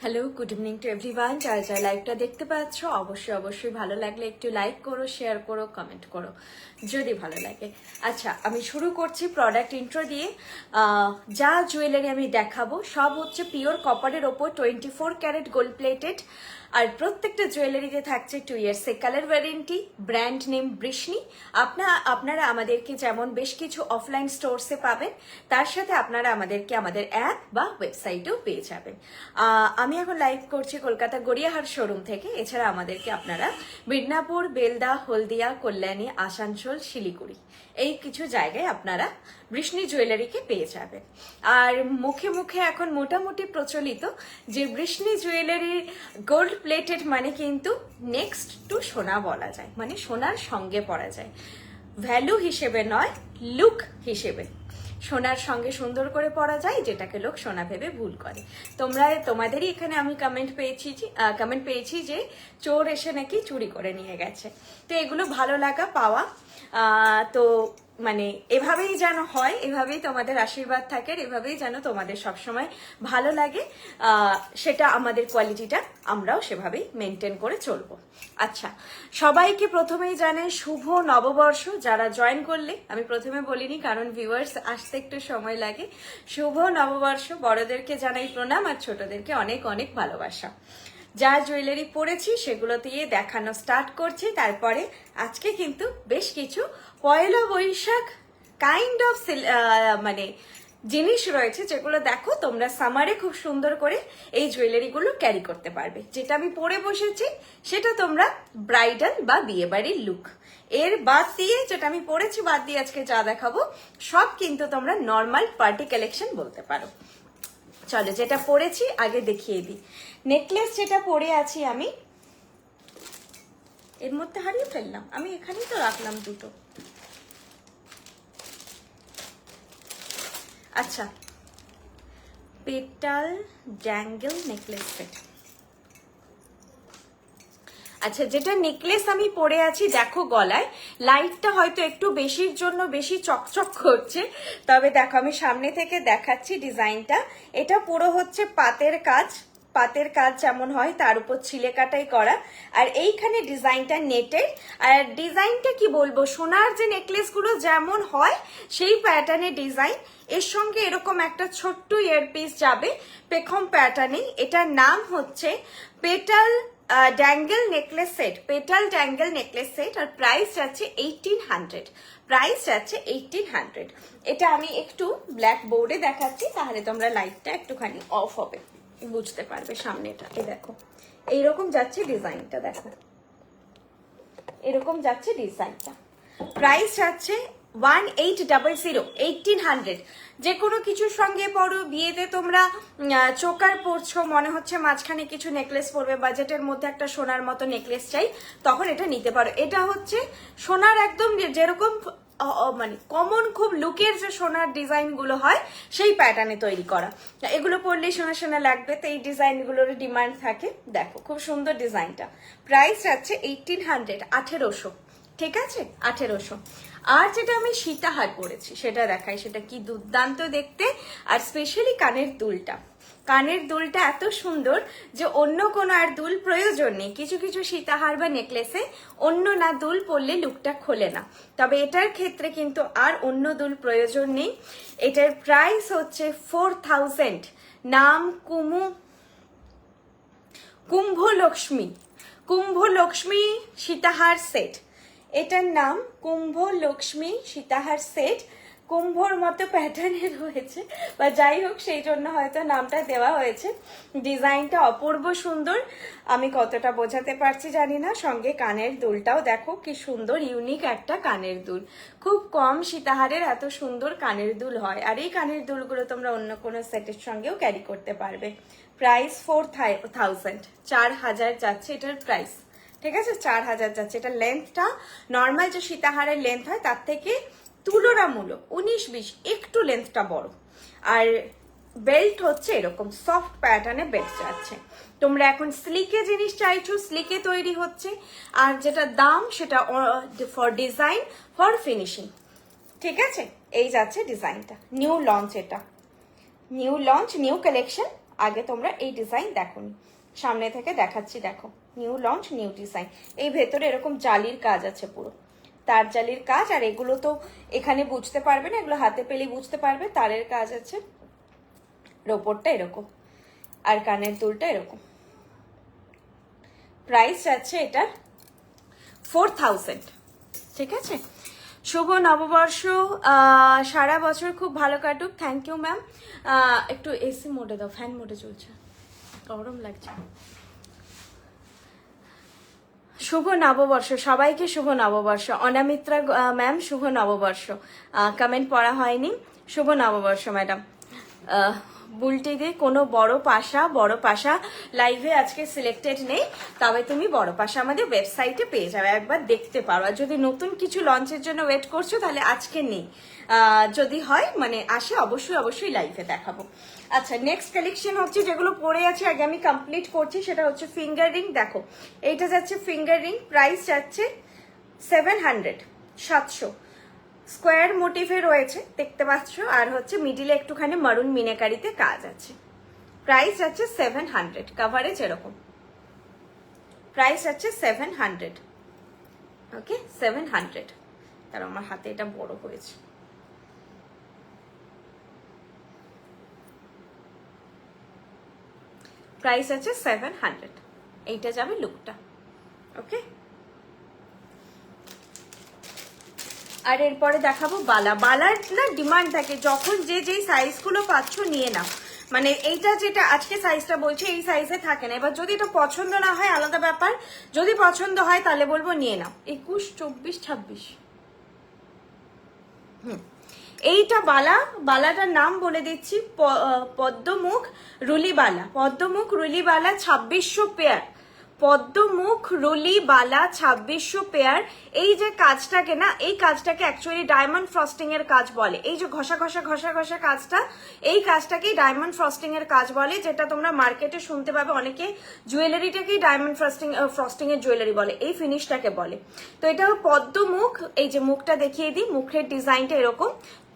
Hello, good evening to everyone. যারা যারা লাইভটা দেখতে পাচ্ছ অবশ্যই ভালো লাগলে একটু লাইক করো, শেয়ার করো, কমেন্ট করো যদি ভালো লাগে। আচ্ছা, আমি শুরু করছি প্রোডাক্ট ইন্ট্রো দিয়ে। যা জুয়েলারি আমি দেখাবো সব হচ্ছে পিওর কপারের ওপর 24 ক্যারেট গোল্ড প্লেটেড, আর প্রত্যেকটা জুয়েলারিতে থাকছে 2 years colour warranty, brand name Vrishni. আপনারা আমাদেরকে যেমন বেশ কিছু অফলাইন স্টোরসে পাবেন, তার সাথে আপনারা আমাদেরকে আমাদের অ্যাপ বা ওয়েবসাইটেও পেয়ে যাবেন। আমি এখন লাইভ করছি কলকাতা গড়িয়াহাট শোরুম থেকে। এছাড়া আমাদেরকে আপনারা মিদনাপুর, বেলদা, হলদিয়া, কল্যাণী, আসানসোল, শিলিগুড়ি এই কিছু জায়গায় আপনারা বৃষ্ণি জুয়েলারিকে পেয়ে যাবেন। আর মুখে মুখে এখন মোটামুটি প্রচলিত যে বৃষ্ণি জুয়েলারির গোল্ড প্লেটেড মানে কিন্তু নেক্সট টু সোনা বলা যায়, মানে সোনার সঙ্গে পরা যায়, ভ্যালু হিসেবে নয়, লুক হিসেবে। সোনার সঙ্গে সুন্দর করে পরা যায়, যেটাকে লোক সোনা ভেবে ভুল করে। তোমাদেরই এখানে আমি কমেন্ট পেয়েছি যে চোর এসে নাকি চুরি করে নিয়ে গেছে। তো এগুলো ভালো লাগা পাওয়া, তো মানে এভাবেই যেন হয়, এভাবেই তোমাদের আশীর্বাদ থাকে, এভাবেই যেন তোমাদের সবসময় ভালো লাগে, সেটা আমাদের কোয়ালিটিটা আমরাও সেভাবেই মেনটেন করে চলবো। আচ্ছা, সবাইকে প্রথমেই জানাই শুভ নববর্ষ। যারা জয়েন করলে, আমি প্রথমে বলিনি কারণ ভিউয়ার্স আসতে একটু সময় লাগে। শুভ নববর্ষ। বড়দেরকে জানাই প্রণাম আর ছোটদেরকে অনেক অনেক ভালোবাসা। যা জুয়েলারি পরেছি সেগুলো দিয়ে দেখানো স্টার্ট করছি। তারপরে আজকে কিন্তু বেশ কিছু পয়লা বৈশাখ কাইন্ড অফ মানে জিনিস রয়েছে, যেগুলো দেখো তোমরা সামারে খুব সুন্দর করে এই জুয়েলারিগুলো ক্যারি করতে পারবে। যেটা আমি পরে বসেছি সেটা তোমরা ব্রাইডাল বা বিয়ে বাড়ির লুক, এর বাদ দিয়ে যেটা আমি পরেছি বাদ দিয়ে আজকে যা দেখাবো সব কিন্তু তোমরা নর্মাল পার্টি কালেকশন বলতে পারো। চলো, যেটা পরেছি আগে দেখিয়ে দিই। নেকলেস যেটা পরে আছি আমি, এর মধ্যে হারিয়ে ফেললাম, আমি এখানেই তো রাখলাম দুটো। আচ্ছা, পেটাল ড্যাঙ্গেল নেকলেস সেট। আচ্ছা, যেটা নেকলেস আমি পরে আছি দেখো গলায়, লাইটটা হয়তো একটু বেশির জন্য বেশি চকচক করছে, তবে দেখো আমি সামনে থেকে দেখাচ্ছি ডিজাইনটা। এটা পুরো হচ্ছে পাতের কাজ যেমন হয় তার উপর ছিলে কাটাই করা, আর এইখানে ডিজাইনটা নেটের। আর ডিজাইনটা কি বলবো, সোনার যে নেকলেস গুলো যেমন হয় সেই প্যাটার্নের ডিজাইন, এর সঙ্গে এরকম একটা ছোট্ট ইয়ারপিস যাবে পেখম প্যাটার্নে। এটার নাম হচ্ছে petal dangle necklace set, petal dangle necklace set, আর প্রাইস যাচ্ছে 1800। এটা আমি একটু ব্ল্যাক বোর্ডে দেখাচ্ছি, তাহলে তোমরা লাইটটা একটুখানি অফ হবে, বুঝতে পারবে সামনেটা। এই দেখো এইরকম যাচ্ছে ডিজাইনটা, দেখো এরকম যাচ্ছে ডিজাইনটা। প্রাইস যাচ্ছে 1800। যে কোনো কিছুর সঙ্গে পরো, বিয়েতে তোমরা চোকার পরছো, মনে হচ্ছে মাঝখানে কিছু নেকলেস পরবে, বাজেটের মধ্যে একটা সোনার মতো নেকলেস চাই, তখন এটা নিতে পারো। এটা হচ্ছে সোনার একদম যেরকম মানে কমন খুব লুকের যে সোনার ডিজাইন গুলো হয় সেই প্যাটার্নে তৈরি করা। এগুলো পরলেই সোনা সোনা লাগবে, তো এই ডিজাইন গুলোর ডিমান্ড থাকে। দেখো খুব সুন্দর ডিজাইনটা। প্রাইস যাচ্ছে 1800। ঠিক আছে, 1800। আর যেটা আমি সীতাহার পরেছি সেটা দেখাই, সেটা কি দুর্দান্ত দেখতে। আর স্পেশালি কানের দুলটা এত সুন্দর যে অন্য কোনো আর দুল প্রয়োজন নেই। কিছু কিছু সীতাহার বা নেকলেসে অন্য না দুল পরলে লুকটা খোলে না, তবে এটার ক্ষেত্রে কিন্তু আর অন্য দুল প্রয়োজন নেই। এটার প্রাইস হচ্ছে 4000। নাম কুম্ভলক্ষ্মী সীতাহার সেট। এটার নাম কুম্ভলক্ষ্মী সীতাহার সেট। কুম্ভর মতো প্যাটার্নের হয়েছে, বা যাই হোক সেই জন্য হয়তো নামটা দেওয়া হয়েছে। ডিজাইনটা অপূর্ব সুন্দর, আমি কতটা বোঝাতে পারছি জানি না। সঙ্গে কানের দুলটাও দেখো কি সুন্দর, ইউনিক একটা কানের দুল। খুব কম সীতাহারের এত সুন্দর কানের দুল হয়, আর এই কানের দুলগুলো তোমরা অন্য কোনো সেটের সঙ্গেও ক্যারি করতে পারবে। প্রাইস 4000, 4000 যাচ্ছে এটার প্রাইস। ঠিক আছে, 4000 যাচ্ছে। এটা লেন্থটা নর্মাল যে সীতাহারের লেন্থ হয় তার থেকে তুলনামূলক 19-20 একটু লেন্থটা বড়। আর বেল্ট হচ্ছে এরকম সফট প্যাটার্নে বেল্ট যাচ্ছে। তোমরা এখন স্লিকে জিনিস চাইছো, স্লিকে তৈরি হচ্ছে। আর যেটা দাম সেটা ফর ডিজাইন, ফর ফিনিশিং। ঠিক আছে, এই যাচ্ছে ডিজাইনটা। নিউ লঞ্চ, এটা নিউ লঞ্চ, নিউ কালেকশন। আগে তোমরা এই ডিজাইন দেখো, সামনে থেকে দেখাচ্ছি, দেখো নিউ লঞ্চ নিউ ডিজাইন। এই ভেতরে এরকম জালির কাজ আছে, পুরো তার জালির কাজ। আর এগুলো তো এখানে বুঝতে পারবে না, এগুলো হাতে পেলে বুঝতে পারবে, তারের কাজ আছে। ওপরটা এরকম আর কানের দুলটা এরকম। প্রাইস আছে এটার 4000। ঠিক আছে, শুভ নববর্ষ, সারা বছর খুব ভালো কাটুক। Thank you ma'am. একটু এসি মোডে দাও, ফ্যান মোডে চলছে, গরম লাগছে। শুভ নববর্ষ সবাইকে, শুভ নববর্ষ। অনামিত্রা ম্যাম শুভ নববর্ষ, কমেন্ট পড়া হয়নি। শুভ নববর্ষ ম্যাডাম। বুলটিতে কোনো বড় পাশা লাইভে আজকে সিলেক্টেড নেই, তবে তুমি বড় পাশা আমাদের ওয়েবসাইটে পেয়ে যাবে, একবার দেখতে পারো। আর যদি নতুন কিছু লঞ্চের জন্য ওয়েট করছো তাহলে আজকে নেই, যদি হয় মানে আসে অবশ্যই লাইভে দেখাবো। আচ্ছা, নেক্সট কালেকশন হচ্ছে যেগুলো পরে আছে, আগে আমি কমপ্লিট করছি, সেটা হচ্ছে ফিঙ্গার রিং। দেখো এইটা যাচ্ছে ফিঙ্গার রিং, প্রাইস যাচ্ছে 700, 700। স্কোয়ার মোটিভে রয়েছে দেখতে পাচ্ছ, আর হচ্ছে মিডিলে একটুখানি মারুন মিনাকারিতে কাজ আছে। প্রাইস যাচ্ছে 700, কাভারেজ এরকম। প্রাইস যাচ্ছে 700, ওকে 700। তার আমার হাতে এটা বড় হয়েছে। প্রাইস আছে 700, এইটা যাবে লুকটা, ওকে। আর এরপরে দেখাবো বালা। বালার না ডিমান্ড থাকে, যখন যেই সাইজগুলো পাচ্ছ নিয়ে নাও। মানে এইটা যেটা আজকে সাইজটা বলছি এই সাইজে থাকে না। এবার যদি এটা পছন্দ না হয় আলাদা ব্যাপার, যদি পছন্দ হয় তাহলে বলবো নিয়ে নাও। 21, 24, 26। এইটা বালাটার নাম বলে দিচ্ছি, পদ্মমুখ রুলিবালা। পদ্মমুখ রুলিবালা 2600 পেয়ার। পদ্মমুখ রুলি বালা 2600 পেয়ার। এই যে কাজটাকে না, এই কাজটাকে অ্যাকচুয়ালি ডায়মন্ড ফ্রস্টিং এর কাজ বলে। এই যে ঘষা কাজটা, এই কাজটাকেই ডায়মন্ড ফ্রস্টিং এর কাজ বলে, যেটা তোমরা মার্কেটে শুনতে পাবে। অনেকে জুয়েলারিটাকেই ডায়মন্ড ফ্রস্টিং এর জুয়েলারি বলে, এই ফিনিশটাকে বলে। তো এটা পদ্মমুখ, এই যে মুখটা দেখিয়ে দিই, মুখের ডিজাইনটা এরকম,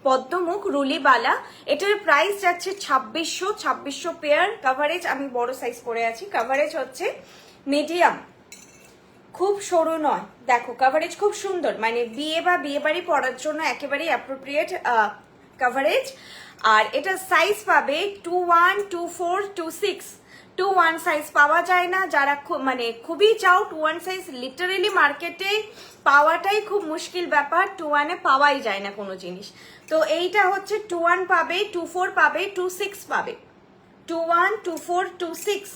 পদ্মমুখ রুলিবালা। এটার প্রাইস যাচ্ছে 2600 পেয়ার। কাভারেজ আমি বড় সাইজ পরে আছি, কাভারেজ হচ্ছে মিডিয়াম, খুব সরু নয়। দেখো কাভারেজ খুব সুন্দর, মানে বিয়ে বা বিয়ে বাড়ি পড়ার জন্য একেবারেই অ্যাপ্রোপ্রিয়েট কাভারেজ। আর এটা সাইজ পাবে 21, 24, 26। 21 সাইজ পাওয়া যায় না, যারা মানে খুবই চাও 21 সাইজ, লিটারেলি মার্কেটে পাওয়াটাই খুব মুশকিল ব্যাপার। 21-এ পাওয়াই যায় না কোনো জিনিস। তো এইটা হচ্ছে 21 পাবে, 24 পাবে, 26 পাবে। 21, 24, 26,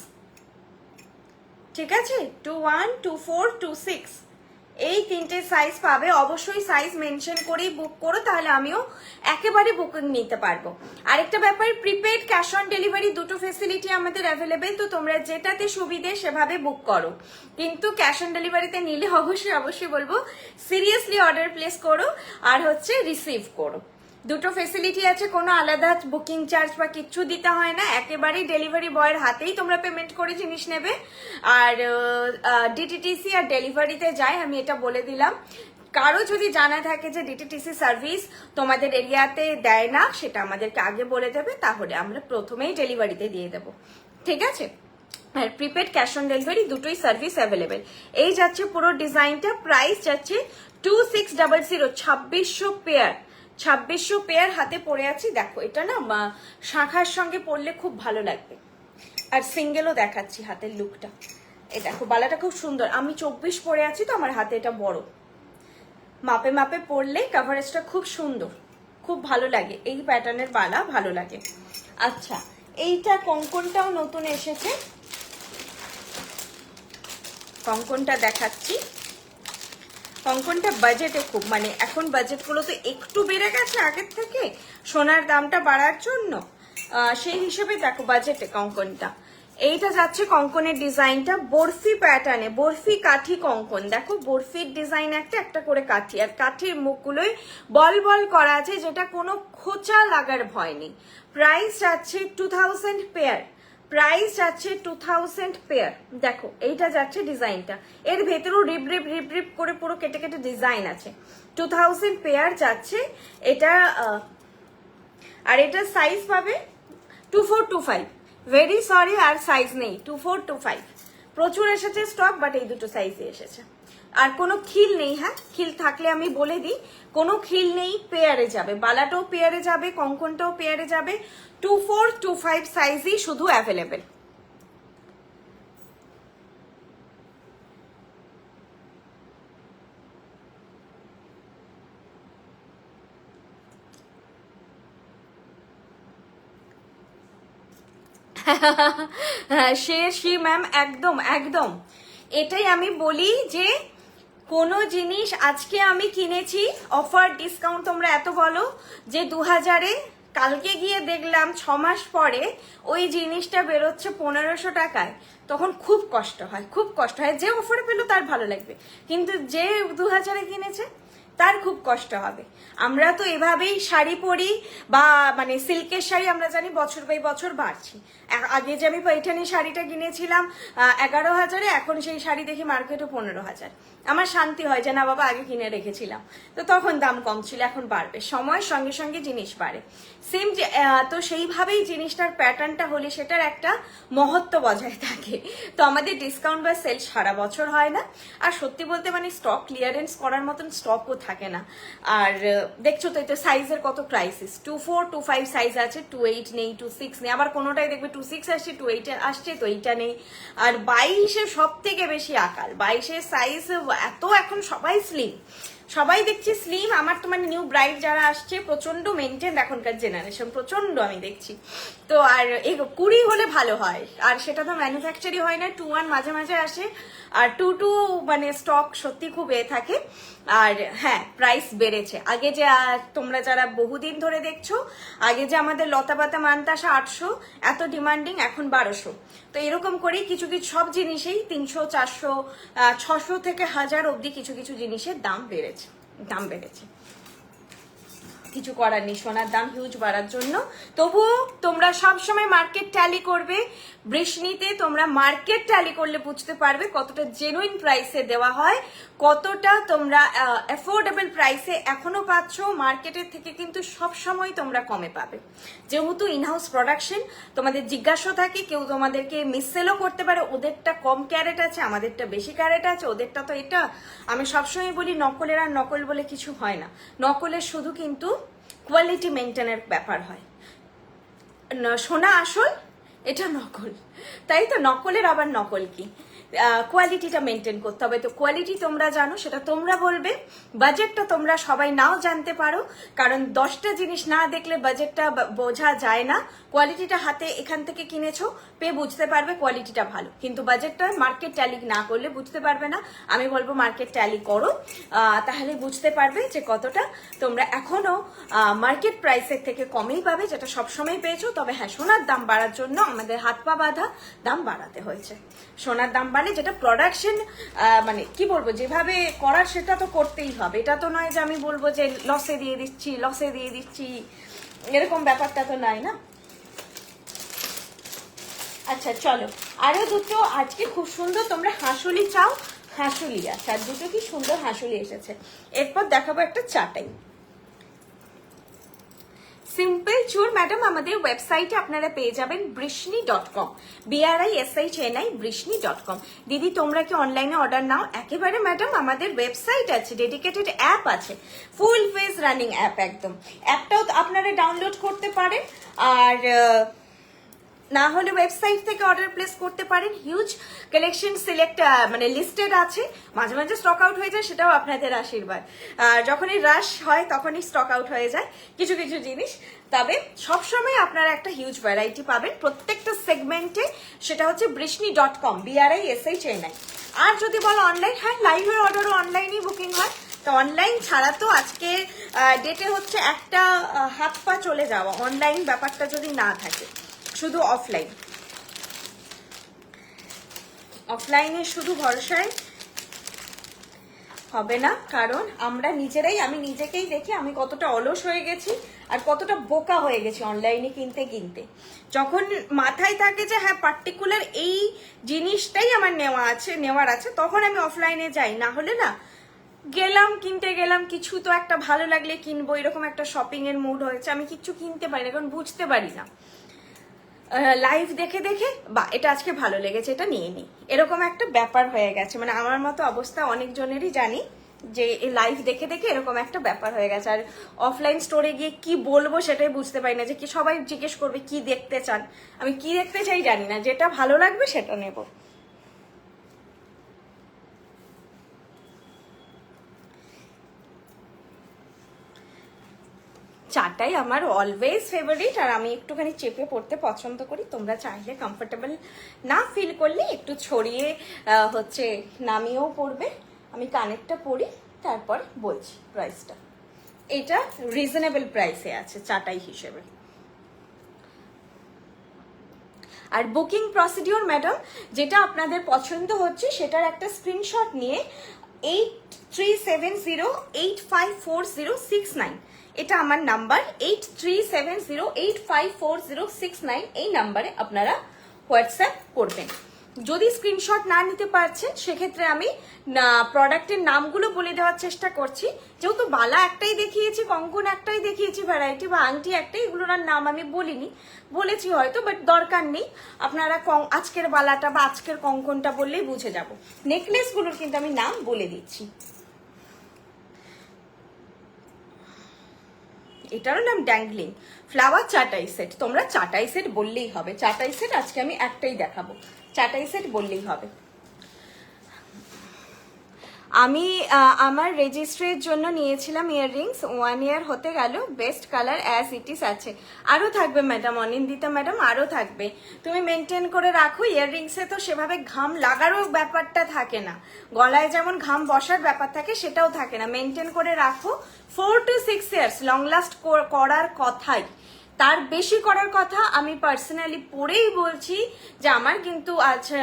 ঠিক আছে। 21, 24, 26 এই তিনটে সাইজ পাবে। অবশ্যই সাইজ মেনশন করেই বুক করো, তাহলে আমিও একেবারে বুকিং নিতে পারবো। আরেকটা ব্যাপার, প্রিপেড ক্যাশ অন ডেলিভারি দুটো ফেসিলিটি আমাদের অ্যাভেলেবেল। তো তোমরা যেটাতে সুবিধে সেভাবে বুক করো, কিন্তু ক্যাশ অন ডেলিভারিতে নিলে অবশ্যই বলবো সিরিয়াসলি অর্ডার প্লেস করো আর হচ্ছে রিসিভ করো। দুটো ফেসিলিটি আছে, কোনো আলাদা বুকিং চার্জ বা কিচ্ছু দিতে হয় না, একেবারেই ডেলিভারি বয়ের হাতেই তোমরা পেমেন্ট করে জিনিস নেবে। আর ডিটিটিসি আর ডেলিভারিতে যায়, আমি এটা বলে দিলাম। কারো যদি জানা থাকে যে ডিটিটিসি সার্ভিস তোমাদের এরিয়াতে দেয় না, সেটা আমাদেরকে আগে বলে দেবে, তাহলে আমরা প্রথমেই ডেলিভারিতে দিয়ে দেবো, ঠিক আছে। আর প্রিপেড ক্যাশ অন ডেলিভারি দুটোই সার্ভিস অ্যাভেলেবেল। এই যাচ্ছে পুরো ডিজাইনটা, প্রাইস যাচ্ছে 2600, 2600 পেয়ার। 2600 পেয়ার হাতে পরে আছি। দেখো এটা না শাখার সঙ্গে পরলে খুব ভালো লাগবে। আর সিঙ্গেলও দেখাচ্ছি হাতের লুকটা, এই দেখো বালাটা খুব সুন্দর। আমি 24 পরে আছি, তো আমার হাতে এটা বড়, মাপে মাপে পরলে কাভারেজটা খুব সুন্দর, খুব ভালো লাগে। এই প্যাটার্নের বালা ভালো লাগে। আচ্ছা, এইটা কঙ্কনটাও নতুন এসেছে, কঙ্কনটা দেখাচ্ছি। কঙ্কনটা বাজেটে খুব, মানে এখন বাজেটগুলো তো একটু বেড়ে গেছে আগের থেকে সোনার দামটা বাড়ার জন্য, সেই হিসেবে দেখো বাজেটে কঙ্কনটা। এইটা যাচ্ছে কঙ্কনের ডিজাইনটা বরফি প্যাটার্নে, বরফি কাঠি কঙ্কন। দেখো বরফির ডিজাইন একটা করে কাঠি, আর কাঠির মুখগুলোই বল বল করা আছে, যেটা কোনো খোঁচা লাগার ভয় নেই। প্রাইস যাচ্ছে 2000 পেয়ার। প্রাইস যাচ্ছে 2000 পেয়ার। দেখো এইটা যাচ্ছে ডিজাইনটা, এর ভেতরেও রিপ করে পুরো কেটে কেটে ডিজাইন আছে। 2000 পেয়ার যাচ্ছে এটা। আর এটা সাইজ পাবে 2425। ভেরি সরি, আর সাইজ নেই 24 25, প্রচুর এসেছে স্টক, বাট এই দুটো সাইজে এসেছে। আর কোনো খিল নেই, হ্যাঁ খিল থাকলে আমি বলে দিই, কোনো খিল নেই, পেয়ারে যাবে, বালাটাও পেয়ারে যাবে, কঙ্কনটাও পেয়ারে যাবে, 24 25 সাইজই শুধু অ্যাভেলেবেল। সে ম্যাম, একদম একদম, এটাই আমি বলি যে কোনো জিনিস আজকে আমি কিনেছি অফার ডিসকাউন্ট তোমরা এত বলো যে 2000-এ, কালকে গিয়ে দেখলাম 6 মাস পরে ওই জিনিসটা বেরোচ্ছে 1500 টাকায়, তখন খুব কষ্ট হয়, খুব কষ্ট হয়। যে অফারে পেলো তার ভালো লাগবে, কিন্তু যে 2000-এ কিনেছে তার খুব কষ্ট হবে। আমরা তো এভাবেই শাড়ি পরি, বা মানে সিল্কের শাড়ি আমরা জানি বছর বাই বছর বাড়ছি। আগে যে আমি पैठनी শাড়িটা কিনেছিলাম 11,000-এ, এখন সেই শাড়ি দেখি মার্কেটে 15,000। আমার শান্তি হয় যে না বাবা আগে কিনে রেখেছিলাম, তো তখন দাম কম ছিল, এখন বাড়বে, সময়ের সঙ্গে সঙ্গে জিনিস বাড়ে। সেম তো সেইভাবেই জিনিসটার প্যাটার্নটা হলে সেটার একটা মহত্ব বজায় থাকে। তো আমাদের ডিসকাউন্ট বা সেল সারা বছর হয় না, আর সত্যি বলতে মানে স্টক ক্লিয়ারেন্স করার মতন স্টকও থাকে না। আর দেখছো তো এটা সাইজের কত ক্রাইসিস, 24 25 সাইজ আছে, 28 নেই, 26 নেই, আবার কোনোটাই দেখবে 26 আসছে, 28 আসছে, তো এইটা নেই। আর 22-এ সব থেকে বেশি আকাল, 22-এর সাইজ এত, এখন সবাই স্লিম, সবাই দেখছি স্লিম। আমার তো মানে নিউ ব্রাইড যারা আসছে প্রচন্ড মেনটেন, এখনকার জেনারেশন প্রচন্ড আমি দেখছি। তো আর 20 হলে ভালো হয়, আর সেটা তো ম্যানুফ্যাকচারই হয় না, 21 মাঝে মাঝে আসে, আর 22 মানে স্টক সত্যি খুব থাকে। আর হ্যাঁ প্রাইস বেড়েছে, আগে যে তোমরা যারা বহুদিন ধরে দেখছো, আগে যে আমাদের লতাপাতা মানতাসা 800 এত ডিমান্ডিং, এখন 1200। তো এরকম করেই কিছু কিছু সব জিনিসেই 300 400 600 থেকে 1000 অবধি কিছু কিছু জিনিসের দাম বেড়েছে। কিছু করার নেই, সোনার দাম হিউজ বাড়ার জন্য। তবুও তোমরা সবসময় মার্কেট ট্যালি করবে। বৃষ্ণিতে তোমরা মার্কেট ট্যালি করলে বুঝতে পারবে কতটা জেনুইন প্রাইসে দেওয়া হয়, কতটা তোমরা অ্যাফোর্ডেবল প্রাইসে এখনো পাচ্ছ। মার্কেটের থেকে কিন্তু সবসময় তোমরা কমে পাবে, যেহেতু ইনহাউস প্রোডাকশন। তোমাদের জিজ্ঞাসা থাকে, কেউ তোমাদেরকে মিসসেলও করতে পারে, ওদেরটা কম ক্যারেট আছে, আমাদেরটা বেশি ক্যারেট আছে, ওদেরটা তো এটা। আমি সবসময় বলি নকলের আর নকল বলে কিছু হয় না, নকলের শুধু কিন্তু কোয়ালিটি মেনটেনের ব্যাপার হয়। সোনা আসল, এটা নকল, তাই তো নকলের আবার নকল কি, কোয়ালিটিটা মেনটেন করতে হবে। তো কোয়ালিটি তোমরা জানো, সেটা তোমরা বলবে। বাজেটটা তোমরা সবাই নাও জানতে পারো, কারণ 10টা জিনিস না দেখলে বাজেটটা বোঝা যায় না। কোয়ালিটিটা হাতে এখান থেকে কিনেছো, পেয়ে বুঝতে পারবে কোয়ালিটিটা ভালো, কিন্তু বাজেটটা মার্কেট ট্যালি না করলে বুঝতে পারবে না। আমি বলবো মার্কেট ট্যালি করো, তাহলে বুঝতে পারবে যে কতটা তোমরা এখনো মার্কেট প্রাইসের থেকে কমেই পাবে, যেটা সবসময় পেয়েছো। তবে হ্যাঁ, সোনার দাম বাড়ার জন্য আমাদের হাত পা বাঁধা, দাম বাড়াতে হয়েছে। সোনার দাম বাড়ে, যেটা প্রোডাকশন মানে কি বলবো, যেভাবে করার সেটা তো করতেই হবে। এটা তো নয় যে আমি বলবো যে লসে দিয়ে দিচ্ছি, এরকম ব্যাপারটা তো নাই না। আচ্ছা চলো, আরো দুটো আজকে খুব সুন্দর, তোমরা হাঁসুলি চাও, হাঁসুলি আছে, আর দুটো কি সুন্দর হাঁসুলি এসেছে। এরপর দেখাবো একটা চাটাই। সিম্পল চুর ম্যাডাম আমাদের ওয়েবসাইটে আপনারা পেয়ে যাবেন brishni.com, BRISHNI brishni.com। দিদি তোমরা কি অনলাইনে অর্ডার নাও? একেবারে ম্যাডাম, আমাদের ওয়েবসাইট আছে, ডেডিকেটেড অ্যাপ আছে, ফুল ফেজ রানিং অ্যাপ একদম। অ্যাপটাও আপনারা ডাউনলোড করতে পারেন, আর না হলে ওয়েবসাইট থেকে অর্ডার প্লেস করতে পারেন। হিউজ কালেকশন সিলেক্ট মানে লিস্টেড আছে, মাঝে মাঝে স্টক আউট হয়ে যায়, সেটাও আপনাদের আশীর্বাদ। যখনই রাশ হয় তখনই স্টক আউট হয়ে যায় কিছু কিছু জিনিস, তবে সবসময় আপনারা একটা হিউজ ভ্যারাইটি পাবেন প্রত্যেকটা সেগমেন্টে। সেটা হচ্ছে brishni.com, BRISHNI। আর যদি বলো অনলাইন, হ্যাঁ লাইভের অর্ডারও অনলাইনেই বুকিং হয়। তো অনলাইন ছাড়া তো আজকে ডেটে হচ্ছে একটা হাত পা চলে যাওয়া, অনলাইন ব্যাপারটা যদি না থাকে, শুধু অফলাইনে শুধু ভরসায় হবে না। কারণ আমরা নিজেরাই, আমি নিজেকেই দেখি আমি কতটা অলস হয়ে গেছি আর কতটা বোকা হয়ে গেছি অনলাইনে কিনতে। যখন মাথায় থাকে যে হ্যাঁ পার্টিকুলার এই জিনিসটাই আমার নেওয়ার আছে, তখন আমি অফলাইনে যাই। না হলে না, কিনতে গেলাম, কিছু তো একটা ভালো লাগলে কিনবো, এরকম একটা শপিং এর মুড হয়েছে, আমি কিচ্ছু কিনতে পারি না, কারণ বুঝতে পারি না। লাইভ দেখে দেখে বা এটা আজকে ভালো লেগেছে এটা নিয়ে নিই, এরকম একটা ব্যাপার হয়ে গেছে। মানে আমার মতো অবস্থা অনেকজনেরই জানি যে এই লাইভ দেখে দেখে এরকম একটা ব্যাপার হয়ে গেছে। আর অফলাইন স্টোরে গিয়ে কি বলবো সেটাই বুঝতে পারি না, যে কি সবাই জিজ্ঞেস করবে কি দেখতে চান, আমি কি দেখতে চাই জানি না, যেটা ভালো লাগবে সেটা নেব। চাটাই আমার অলওয়েজ ফেভারিট, আর আমি একটুখানি চেপে পড়তে পছন্দ করি। তোমরা চাইলে কমফোর্টেবল না ফিল করলে একটু ছড়িয়ে হচ্ছে নামিয়েও পড়বে। আমি কানেরটা পরি তারপর বলছি প্রাইসটা। এটা রিজনেবল প্রাইসে আছে চাটাই হিসেবে। আর বুকিং প্রসিডিওর ম্যাডাম, যেটা আপনাদের পছন্দ হচ্ছে সেটার একটা স্ক্রিনশট নিয়ে 8370854069, এটা আমার নাম্বার, 8370854069, এই নাম্বারে আপনারা হোয়াটসঅ্যাপ করবেন। যদি স্ক্রিনশট না নিতে পারছেন সেক্ষেত্রে আমি প্রোডাক্টের নামগুলো বলে দেওয়ার চেষ্টা করছি। যেহেতু বালা একটাই দেখিয়েছি, কঙ্কন একটাই দেখিয়েছি, ভ্যারাইটি বা আংটি একটাই, এগুলোর নাম আমি বলিনি, বলেছি হয়তো, বাট দরকার নেই। আপনারা আজকের বালাটা বা আজকের কঙ্কনটা বললেই বুঝে যাব। নেকলেসগুলোর কিন্তু আমি নাম বলে দিচ্ছি। এটারও নাম ড্যাংলিং ফ্লাওয়ার চাটাই সেট। তোমরা চাটাই সেট বললেই হবে, চাটাই সেট আজকে আমি একটাই দেখাবো, চাটাই সেট বললেই হবে। আমি আমার রেজিস্ট্রির জন্য নিয়েছিলাম ইয়াররিংস, 1 ইয়ার হতে গেল, best colour as it is আছে। আরও থাকবে ম্যাডাম, অনিন্দিতা ম্যাডাম, আরও থাকবে। তুমি মেনটেন করে রাখো। ইয়াররিংসে তো সেভাবে ঘাম লাগারও ব্যাপারটা থাকে না, গলায় যেমন ঘাম বসার ব্যাপার থাকে সেটাও থাকে না। মেনটেন করে রাখো। 4 to 6 ইয়ার্স লং লাস্ট করার কথাই, তার বেশি করার কথা আমি পার্সোনালি পড়েই বলছি যে আমার কিন্তু আছে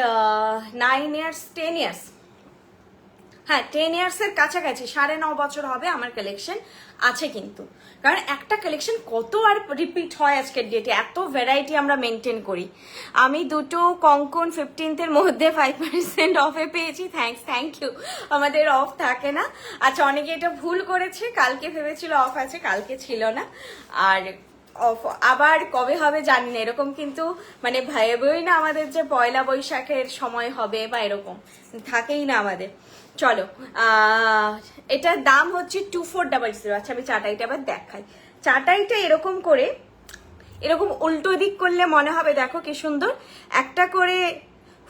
9 ইয়ার্স 10 ইয়ার্স, হ্যাঁ 10 ইয়ার্সের কাছাকাছি, 9.5 বছর হবে আমার কালেকশন আছে কিন্তু। কারণ একটা কালেকশন কত আর রিপিট হয় আজকের ডেটে, এত ভ্যারাইটি আমরা মেনটেন করি। আমি দুটো কঙ্কন 15th মধ্যে 5% অফে পেয়েছি, থ্যাংক ইউ। আমাদের অফ থাকে না। আচ্ছা, অনেকে এটা ভুল করেছে, কালকে ভেবেছিল অফ আছে, কালকে ছিল না। আর অফ আবার কবে হবে জানি না, এরকম কিন্তু মানে ভেবেই না আমাদের যে পয়লা বৈশাখের সময় হবে বা এরকম থাকেই না আমাদের। চলো, এটার দাম হচ্ছে 2400। আচ্ছা, আমি চাটাইটা আবার দেখাই। চাটাইটা এরকম করে, এরকম উল্টো দিক করলে মনে হবে, দেখো কি সুন্দর একটা করে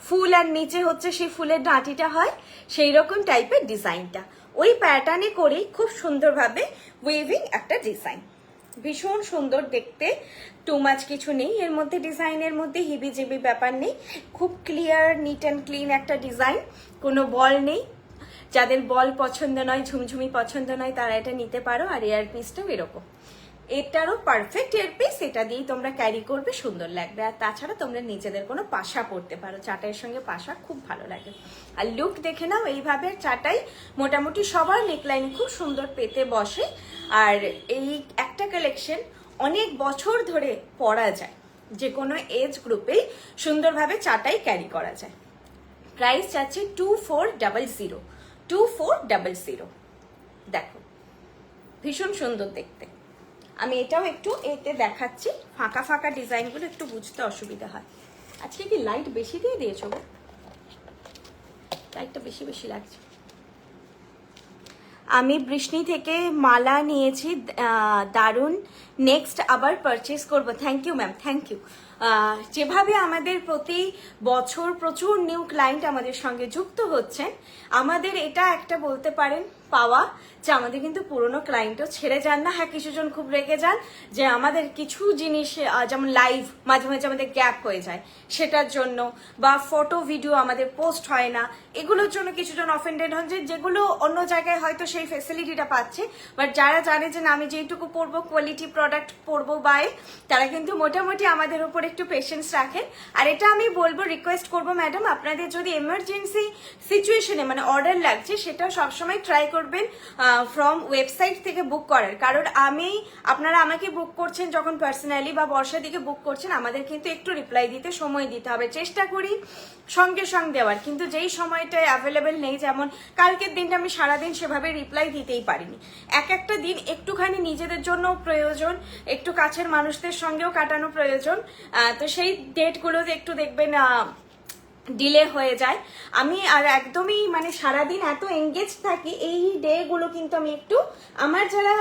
ফুল, আর নিচে হচ্ছে সেই ফুলের ডাঁটিটা হয়, সেই রকম টাইপের ডিজাইনটা ওই প্যাটার্নে করেই খুব সুন্দরভাবে ওয়েভিং একটা ডিজাইন, ভীষণ সুন্দর দেখতে। টু মাচ কিছু নেই এর মধ্যে, ডিজাইনের মধ্যে হিবিজিবি ব্যাপার নেই, খুব ক্লিয়ার নিট অ্যান্ড ক্লিন একটা ডিজাইন, কোনো বল নেই। যাদের বল পছন্দ নয়, ঝুমঝুমি পছন্দ নয়, তারা এটা নিতে পারো। আর এয়ার পিসটাও এরকম, এটারও পারফেক্ট এয়ার পিস, এটা দিয়েই তোমরা ক্যারি করবে, সুন্দর লাগবে। আর তাছাড়া তোমরা নিজেদের কোনো পাশা পরতে পারো, চাটাইয়ের সঙ্গে পাশা খুব ভালো লাগে। আর লুক দেখে নাও, এইভাবে চাটাই মোটামুটি সবার নেকলাইন খুব সুন্দর পেতে বসে। আর এই একটা কালেকশন অনেক বছর ধরে পরা যায়, যে কোনো এজ গ্রুপেই সুন্দরভাবে চাটাই ক্যারি করা যায়। প্রাইস যাচ্ছে 2400, 2400। দেখো ভীষণ সুন্দর দেখতে। আমি এটাও একটু এতে দেখাচ্ছি, ফাঁকা ফাঁকা ডিজাইনগুলো একটু বুঝতে অসুবিধা হয়। আজকে কি লাইট বেশি দিয়ে দিয়েছো গো? লাইটটা বেশি বেশি লাগছে। আমি বৃষ্ণি থেকে মালা নিয়েছি, দারুণ, নেক্সট আবার পারচেস করব। Thank you ma'am, thank you. যেভাবে আমাদের প্রতি বছর প্রচুর নিউ ক্লায়েন্ট আমাদের সঙ্গে যুক্ত হচ্ছেন, আমাদের এটা একটা বলতে পারেন পাওয়া যে আমাদের কিন্তু পুরনো ক্লায়েন্টও ছেড়ে যান না। হ্যাঁ, কিছুজন খুব রেগে যান যে আমাদের কিছু জিনিস যেমন লাইভ মাঝে মাঝে আমাদের গ্যাপ হয়ে যায় সেটার জন্য, বা ফটো ভিডিও আমাদের পোস্ট হয় না, এগুলোর জন্য কিছুজন অফেন্ডেড হন, যে যেগুলো অন্য জায়গায় হয়তো সেই ফেসিলিটিটা পাচ্ছে, বাট যারা জানে যে না আমি যেইটুকু পরবো কোয়ালিটি প্রোডাক্ট পরবো বাই, তারা কিন্তু মোটামুটি আমাদের উপর একটু পেশেন্স রাখেন। আর এটা আমি বলবো, রিকোয়েস্ট করবো ম্যাডাম, আপনাদের যদি এমার্জেন্সি সিচুয়েশনে মানে অর্ডার লাগছে, সেটাও সবসময় ট্রাই করবেন ফ্রম ওয়েবসাইট থেকে বুক করার। কারণ আপনারা আমাকে বুক করছেন যখন পার্সোনালি, বা বর্ষা দিকে বুক করছেন, আমাদের কিন্তু একটু রিপ্লাই দিতে সময় দিতে হবে। চেষ্টা করি সঙ্গে সঙ্গে দেওয়ার, কিন্তু যেই সময়টায় অ্যাভেলেবেল নেই, যেমন কালকের দিনটা আমি সারাদিন সেভাবে রিপ্লাই দিতেই পারিনি। এক একটা দিন একটুখানি নিজেদের জন্য প্রয়োজন প্রয়োজন, একটু কাছের মানুষদের সঙ্গেও কাটানো প্রয়োজন। তো সেই ডেটগুলোতে একটু দেখবেন ডিলে হয়ে যায়। আমি আর একদমই মানে সারাদিন এত এঙ্গেজ থাকি, এই ডেগুলো কিন্তু আমি একটু আমার যারা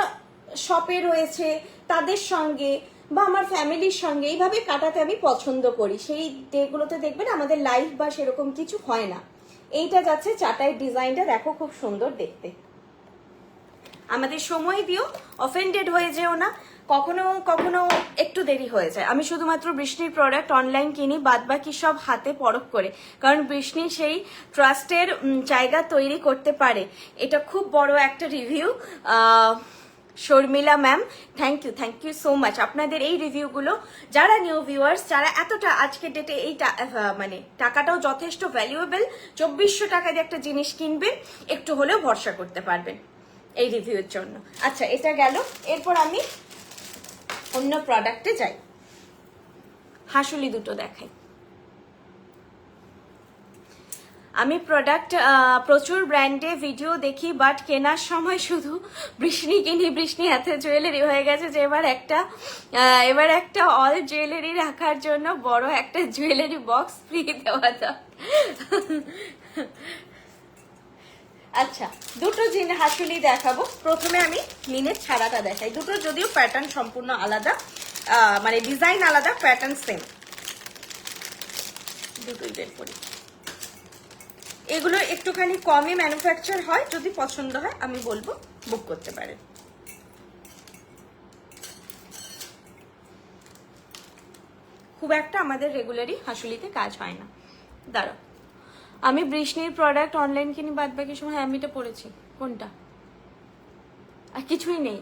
শপে রয়েছে তাদের সঙ্গে বা আমার ফ্যামিলির সঙ্গে এইভাবে কাটাতে আমি পছন্দ করি। সেই ডেগুলোতে দেখবেন আমাদের লাইফ বা সেরকম কিছু হয় না। এইটা যাচ্ছে চাটাই ডিজাইনটা, দেখো খুব সুন্দর দেখতে। আমাদের সময় দিও, অফেন্ডেড হয়ে যেও না, কখনো কখনো একটু দেরি হয়ে যায়। আমি শুধুমাত্র বৃষ্টির প্রোডাক্ট অনলাইন কিনি, বাদ বাকি সব হাতে পরখ করে, কারণ বৃষ্টি সেই ট্রাস্টের জায়গা তৈরি করতে পারে। এটা খুব বড় একটা review. Sharmila ma'am, thank you so much. আপনাদের এই রিভিউগুলো, যারা নিউ ভিউয়ার্স, যারা এতটা আজকের ডেটে এই মানে টাকাটাও যথেষ্ট ভ্যালুয়েবল, 2400 টাকা দিয়ে একটা জিনিস কিনবেন, একটু হলেও ভরসা করতে পারবেন এই রিভিউর জন্য। আচ্ছা, এটা গেল। এরপর আমি অন্য প্রোডাক্টে যাই। হাসুলি দুটো দেখাই। আমি প্রোডাক্ট প্রচুর ব্র্যান্ডে ভিডিও দেখি, বাট কেনার সময় শুধু বৃষ্টি কিনি। বৃষ্টি হাতে জুয়েলারি হয়ে গেছে যে এবার একটা অল জুয়েলারি রাখার জন্য বড় একটা জুয়েলারি বক্স ফ্রি দেওয়া দাও। আচ্ছা, দুটো জিনিস হাসুলি দেখাবো। প্রথমে আমি মিনের ছাড়াটা দেখাই। দুটো যদিও প্যাটার্ন সম্পূর্ণ আলাদা, মানে ডিজাইন আলাদা, প্যাটার্ন সেম। দুটোই বের করি। এগুলো একটুখানি কমে ম্যানুফ্যাকচার হয়, যদি পছন্দ হয় আমি বলবো বুক করতে পারেন। খুব একটা আমাদের রেগুলারই হাসুলিতে কাজ হয় না। দাঁড়াও, আমি বৃষ্টির প্রোডাক্ট অনলাইন কিনি, বাদ বাকি সময় আমি এটা পড়েছি। কোনটা? আর কিছুই নেই।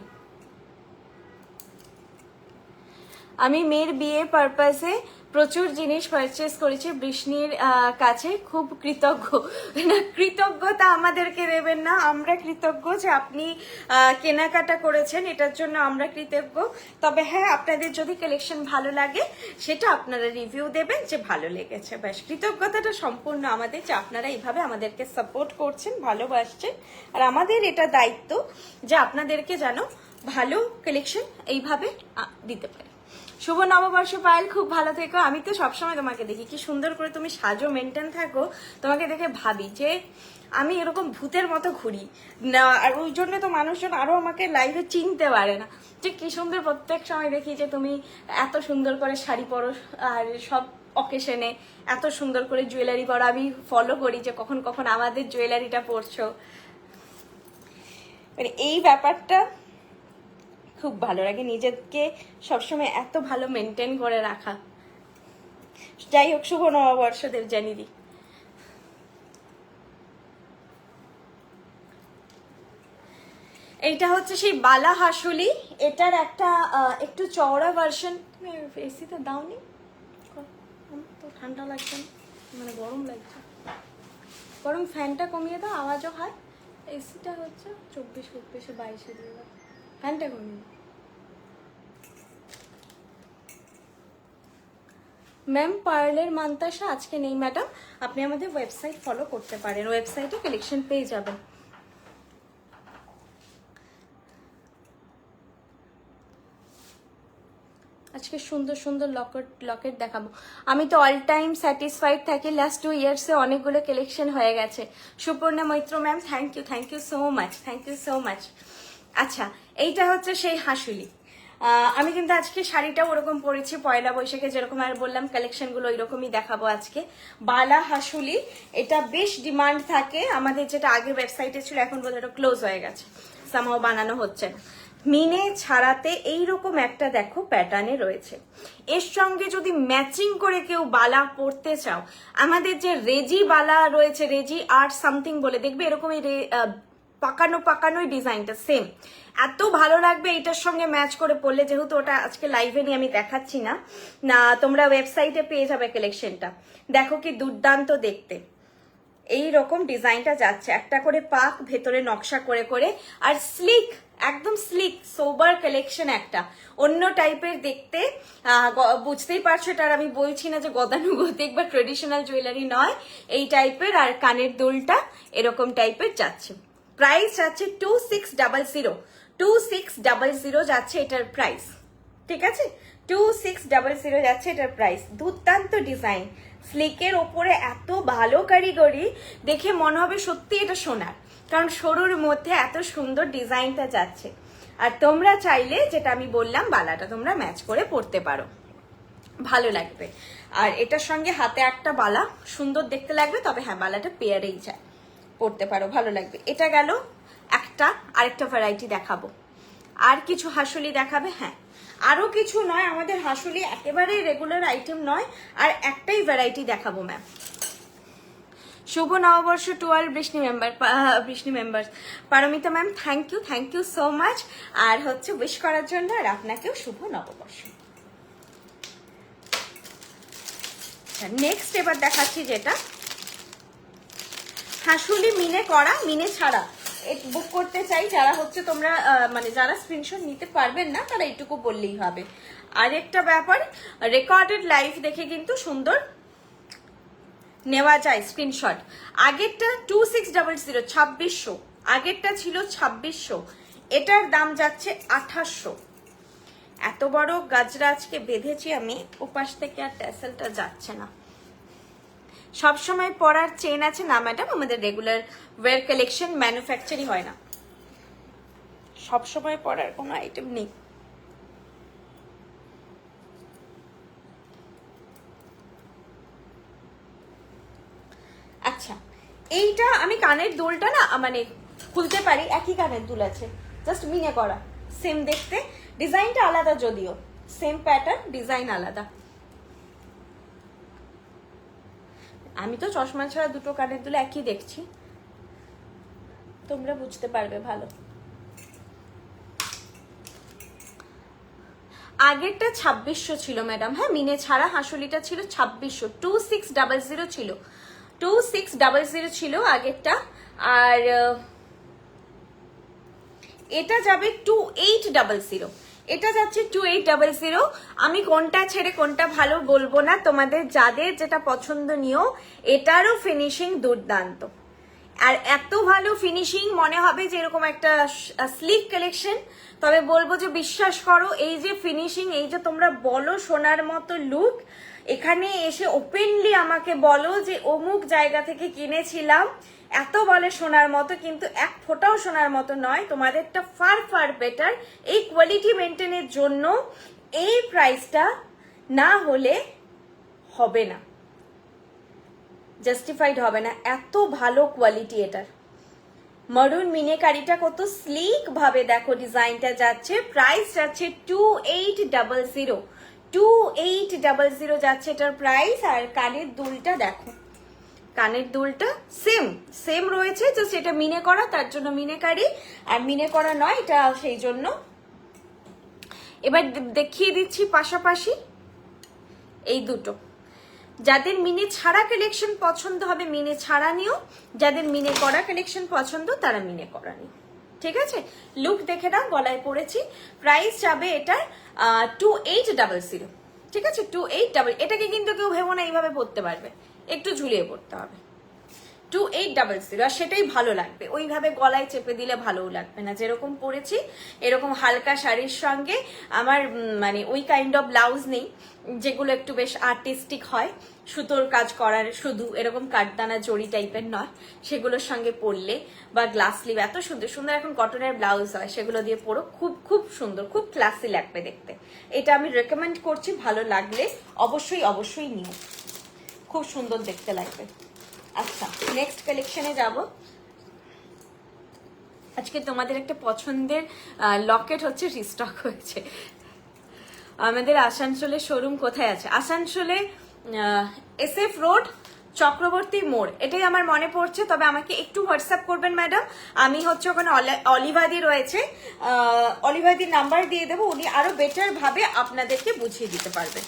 আমি মেয়ের বিয়ে পারপাসে প্রচুর জিনিস পারচেস করেছি। বৃষ্টির কাছে খুব কৃতজ্ঞ। না, কৃতজ্ঞতা আমাদেরকে দেবেন না, আমরা কৃতজ্ঞ যে আপনি কেনাকাটা করেছেন, এটার জন্য আমরা কৃতজ্ঞ। তবে হ্যাঁ, আপনাদের যদি কালেকশন ভালো লাগে সেটা আপনারা রিভিউ দেবেন যে ভালো লেগেছে, ব্যাস। কৃতজ্ঞতাটা সম্পূর্ণ আমাদের, যে আপনারা এইভাবে আমাদেরকে সাপোর্ট করছেন, ভালোবাসছেন। আর আমাদের এটা দায়িত্ব যে আপনাদেরকে যেন ভালো কালেকশন এইভাবে দিতে পারে। শুভ নববর্ষ পায়েল, খুব ভালো থেকো। আমি তো সবসময় তোমাকে দেখি কি সুন্দর করে তুমি সাজো, মেনটেন থাকো। তোমাকে দেখে ভাবি যে আমি এরকম ভূতের মতো ঘুরি না, আর ওই জন্য তো মানুষজন আরো আমাকে লাইভে চিনতে পারে না, যে কি সুন্দর প্রত্যেক সময় দেখি যে তুমি এত সুন্দর করে শাড়ি পরো, আর সব অকেশনে এত সুন্দর করে জুয়েলারি পরো। আমি ফলো করি যে কখন কখন আমাদের জুয়েলারিটা পরছো, মানে এই ব্যাপারটা খুব ভালো লাগে, নিজেকে সবসময় এত ভালো মেনটেন করে রাখা। যাই হোক, শুভ নববর্ষ দেবযানীদি। এইটা হচ্ছে সেই বালা হাসুলি। এটার একটা একটু চওড়া ভার্সন। তুমি এসিতে দাওনি? তো ঠান্ডা লাগছে না, মানে গরম লাগছে। বরং ফ্যানটা কমিয়ে দাও, আওয়াজও হয়। এসিটা হচ্ছে 24-22 দিয়ে দাও, ফ্যানটা কমিয়ে। ম্যাম পার্লের মান্তাসা আজকে নেই ম্যাডাম, আপনি আমাদের ওয়েবসাইট ফলো করতে পারেন, ওয়েবসাইটে কালেকশন পেয়ে যাবেন। আজকে সুন্দর সুন্দর লকেট দেখাবো। আমি তো অল টাইম স্যাটিসফাইড থাকি, লাস্ট 2 ইয়ার্সে অনেকগুলো কালেকশন হয়ে গেছে। Suparna Maitra ma'am, thank you so much. আচ্ছা, এইটা হচ্ছে সেই হাসুলি। আমি কিন্তু আজকে শাড়িটাও ওরকম পরেছি, পয়লা বৈশাখে যেরকম আর বললাম কালেকশনগুলো ওইরকমই দেখাবো আজকে। বালা হাসুলি, এটা বেশ ডিমান্ড থাকে আমাদের, যেটা আগে ওয়েবসাইটে ছিল, এখন বোধহয় এটা ক্লোজ হয়ে গেছে, সামহাও বানানো হচ্ছে না। মিনে ছাড়াতে এইরকম একটা দেখো প্যাটার্নে রয়েছে। এর সঙ্গে যদি ম্যাচিং করে কেউ বালা পরতে চাও, আমাদের যে রেজি বালা রয়েছে, রেজি আর্ট সামথিং বলে, দেখবে এরকম পাকানোই ডিজাইনটা সেম, এত ভালো লাগবে এটার সঙ্গে ম্যাচ করে পরলে। যেহেতু ওটা আজকে লাইভে নিয়ে আমি দেখাচ্ছি না, তোমরা ওয়েবসাইটে পেয়ে যাবে কালেকশনটা। দেখো কি দুর্দান্ত দেখতে, এই রকম ডিজাইনটা যাচ্ছে, একটা করে পাক, ভেতরে নকশা করে করে, আর স্লিক, একদম স্লিক সোবার কালেকশন, একটা অন্য টাইপের দেখতে। বুঝতেই পারছো, এটা আমি বলছি না যে গতানুগতিক বা ট্রেডিশনাল জুয়েলারি নয়, এই টাইপের। আর কানের দুলটা এরকম টাইপের যাচ্ছে। প্রাইস যাচ্ছে 2600 যাচ্ছে এটার প্রাইস। ঠিক আছে, 2600 যাচ্ছে এটার প্রাইস। দুর্দান্ত ডিজাইন, স্লিকের ওপরে এত ভালো কারিগরি, দেখে মনে হবে সত্যি এটা সোনার, কারণ সরুর মধ্যে এত সুন্দর ডিজাইনটা যাচ্ছে। আর তোমরা চাইলে যেটা আমি বললাম বালাটা তোমরা ম্যাচ করে পরতে পারো, ভালো লাগবে। আর এটার সঙ্গে হাতে একটা বালা সুন্দর দেখতে লাগবে, তবে হ্যাঁ বালাটা পেয়ারেই যায়, পরতে পারো, ভালো লাগবে। এটা গেল একটা, আরেকটা ভ্যারাইটি দেখাবো। আর কিছু হাসুলি দেখাবে? হ্যাঁ, আরো কিছু নয়, আমাদের হাসুলি একেবারে রেগুলার আইটেম নয়, আর একটাই ভ্যারাইটি দেখাবো ম্যাম। শুভ নববর্ষ to all Brishni member. Paramita ma'am thank you so much, আর হচ্ছে উইশ করার জন্য, আর আপনাকেও শুভ নববর্ষ। নেক্সট এবার দেখাচ্ছি যেটা হাসুলি মিনে করা, মিনে ছাড়া বুক করতে চাই যারা হচ্ছে তোমরা মানে যারা স্ক্রিনশট নিতে পারবেন না তারা এইটুকু বললেই হবে। আরেকটা ব্যাপার, রেকর্ডেড লাইভ দেখে কিন্তু সুন্দর নেওয়া যায় স্ক্রিনশট। আগেরটা 2600 2600, আগেরটা ছিল 2600, এটার দাম যাচ্ছে 2800। এত বড় গাজরা আজকে বেঁধেছি আমি, ওপাশ থেকে আর ট্যাসেলটা যাচ্ছে না। সবসময় পরার চেন আছে না ম্যাডাম, আমাদের রেগুলার ওয়্যার কালেকশন ম্যানুফ্যাকচারই হয় না, সবসময় পরার কোনো আইটেম নেই। আচ্ছা, এইটা আমি কানের দুলটা না মানে খুলতে পারি, একই কানের দুল আছে, জাস্ট মিনে করা, সেম দেখতে, ডিজাইনটা আলাদা যদিও, সেম প্যাটার্ন, ডিজাইন আলাদা। আমি তো চশমা ছাড়া দুটো কানের দুল একই দেখছি, তোমরা বুঝতে পারবে ভালো। আগেরটা 2600 ছিল ম্যাডাম, হ্যাঁ মিনে ছাড়া হাসুলিটা ছিল 2600, 2600 ছিল, 2600 ছিল আগেরটা। আর এটা যাবে 2800, এটা যাচ্ছে 2800। আমি কোনটা ছেড়ে কোনটা ভালো বলবো না, তোমাদের যাদের যেটা পছন্দ নিও। এটারও ফিনিশিং দুর্দান্ত, আর এত ভালো ফিনিশিং মনে হবে যে এরকম একটা স্লিক কালেকশন। তবে বলবো যে বিশ্বাস করো, এই যে ফিনিশিং, এই যে তোমরা বলো সোনার মতো লুক, এখানে এসে ওপেনলি আমাকে বলো যে অমুক জায়গা থেকে কিনেছিলাম, এত বলে সোনার মতো, কিন্তু এক ফোঁটাও সোনার মতো নয়, তোমাদেরটা ফার ফার বেটার। এই কোয়ালিটি মেনটেনের জন্য এই প্রাইসটা না হলে হবে না, জাস্টিফাইড হবে না, এত ভালো কোয়ালিটি এটার। মরুন মিনেকারিটা কত স্লিক ভাবে দেখো ডিজাইনটা যাচ্ছে, প্রাইস যাচ্ছে 2800, 2800 যাচ্ছে এটার প্রাইস। আর কানের দুলটা দেখো, কানের দুলটা সেম রয়েছে, জাস্ট এটা মিনে করা, তার জন্য মিনেকারি, আর মিনে করা নয় এটা, সেই জন্য। এবার দেখিয়ে দিচ্ছি পাশাপাশি এই দুটো। যাদের মিনে ছাড়া কালেকশন পছন্দ হবে মিনে ছাড়া নিও, যাদের মিনে করা কালেকশন পছন্দ তারা মিনে করা নিও, ঠিক আছে। লুক দেখে নাও, গলায় পড়েছি, প্রাইস যাবে এটার 2800, ঠিক আছে 2800। এটাকে কিন্তু কেউ ভেবো না এইভাবে পরতে পারবে, একটু ঝুলিয়ে পড়তে হবে। 2800, আর সেটাই ভালো লাগবে, ওইভাবে গলায় চেপে দিলে ভালোও লাগবে না। যেরকম পরেছি এরকম হালকা শাড়ির সঙ্গে, আমার মানে ওই কাইন্ড অফ ব্লাউজ নেই যেগুলো একটু বেশ আর্টিস্টিক হয়, সুতোর কাজ করার, শুধু এরকম কাঠদানা জড়ি টাইপের নয়, সেগুলোর সঙ্গে পরলে, বা গ্লাস স্লিভ, এত সুন্দর সুন্দর এখন কটনের ব্লাউজ হয়, সেগুলো দিয়ে পরো, খুব খুব সুন্দর, খুব ক্লাসি লাগবে দেখতে। এটা আমি রেকমেন্ড করছি, ভালো লাগলে অবশ্যই নিও, খুব সুন্দর দেখতে লাগবে। আচ্ছা, নেক্সট কালেকশনে যাব। আজকে তোমাদের একটা পছন্দের লকেট হচ্ছে রিস্টক হয়েছে। আমাদের আসানসোলে শোরুম কোথায় আছে? আসানসোলে SF রোড, চক্রবর্তী মোড়, এটাই আমার মনে পড়ছে। তবে আমাকে একটু হোয়াটসঅ্যাপ করবেন ম্যাডাম, আমি হচ্ছে ওখানে অলিভাদি রয়েছে, অলিভাদির নাম্বার দিয়ে দেবো, উনি আরো বেটার ভাবে আপনাদেরকে বুঝিয়ে দিতে পারবেন।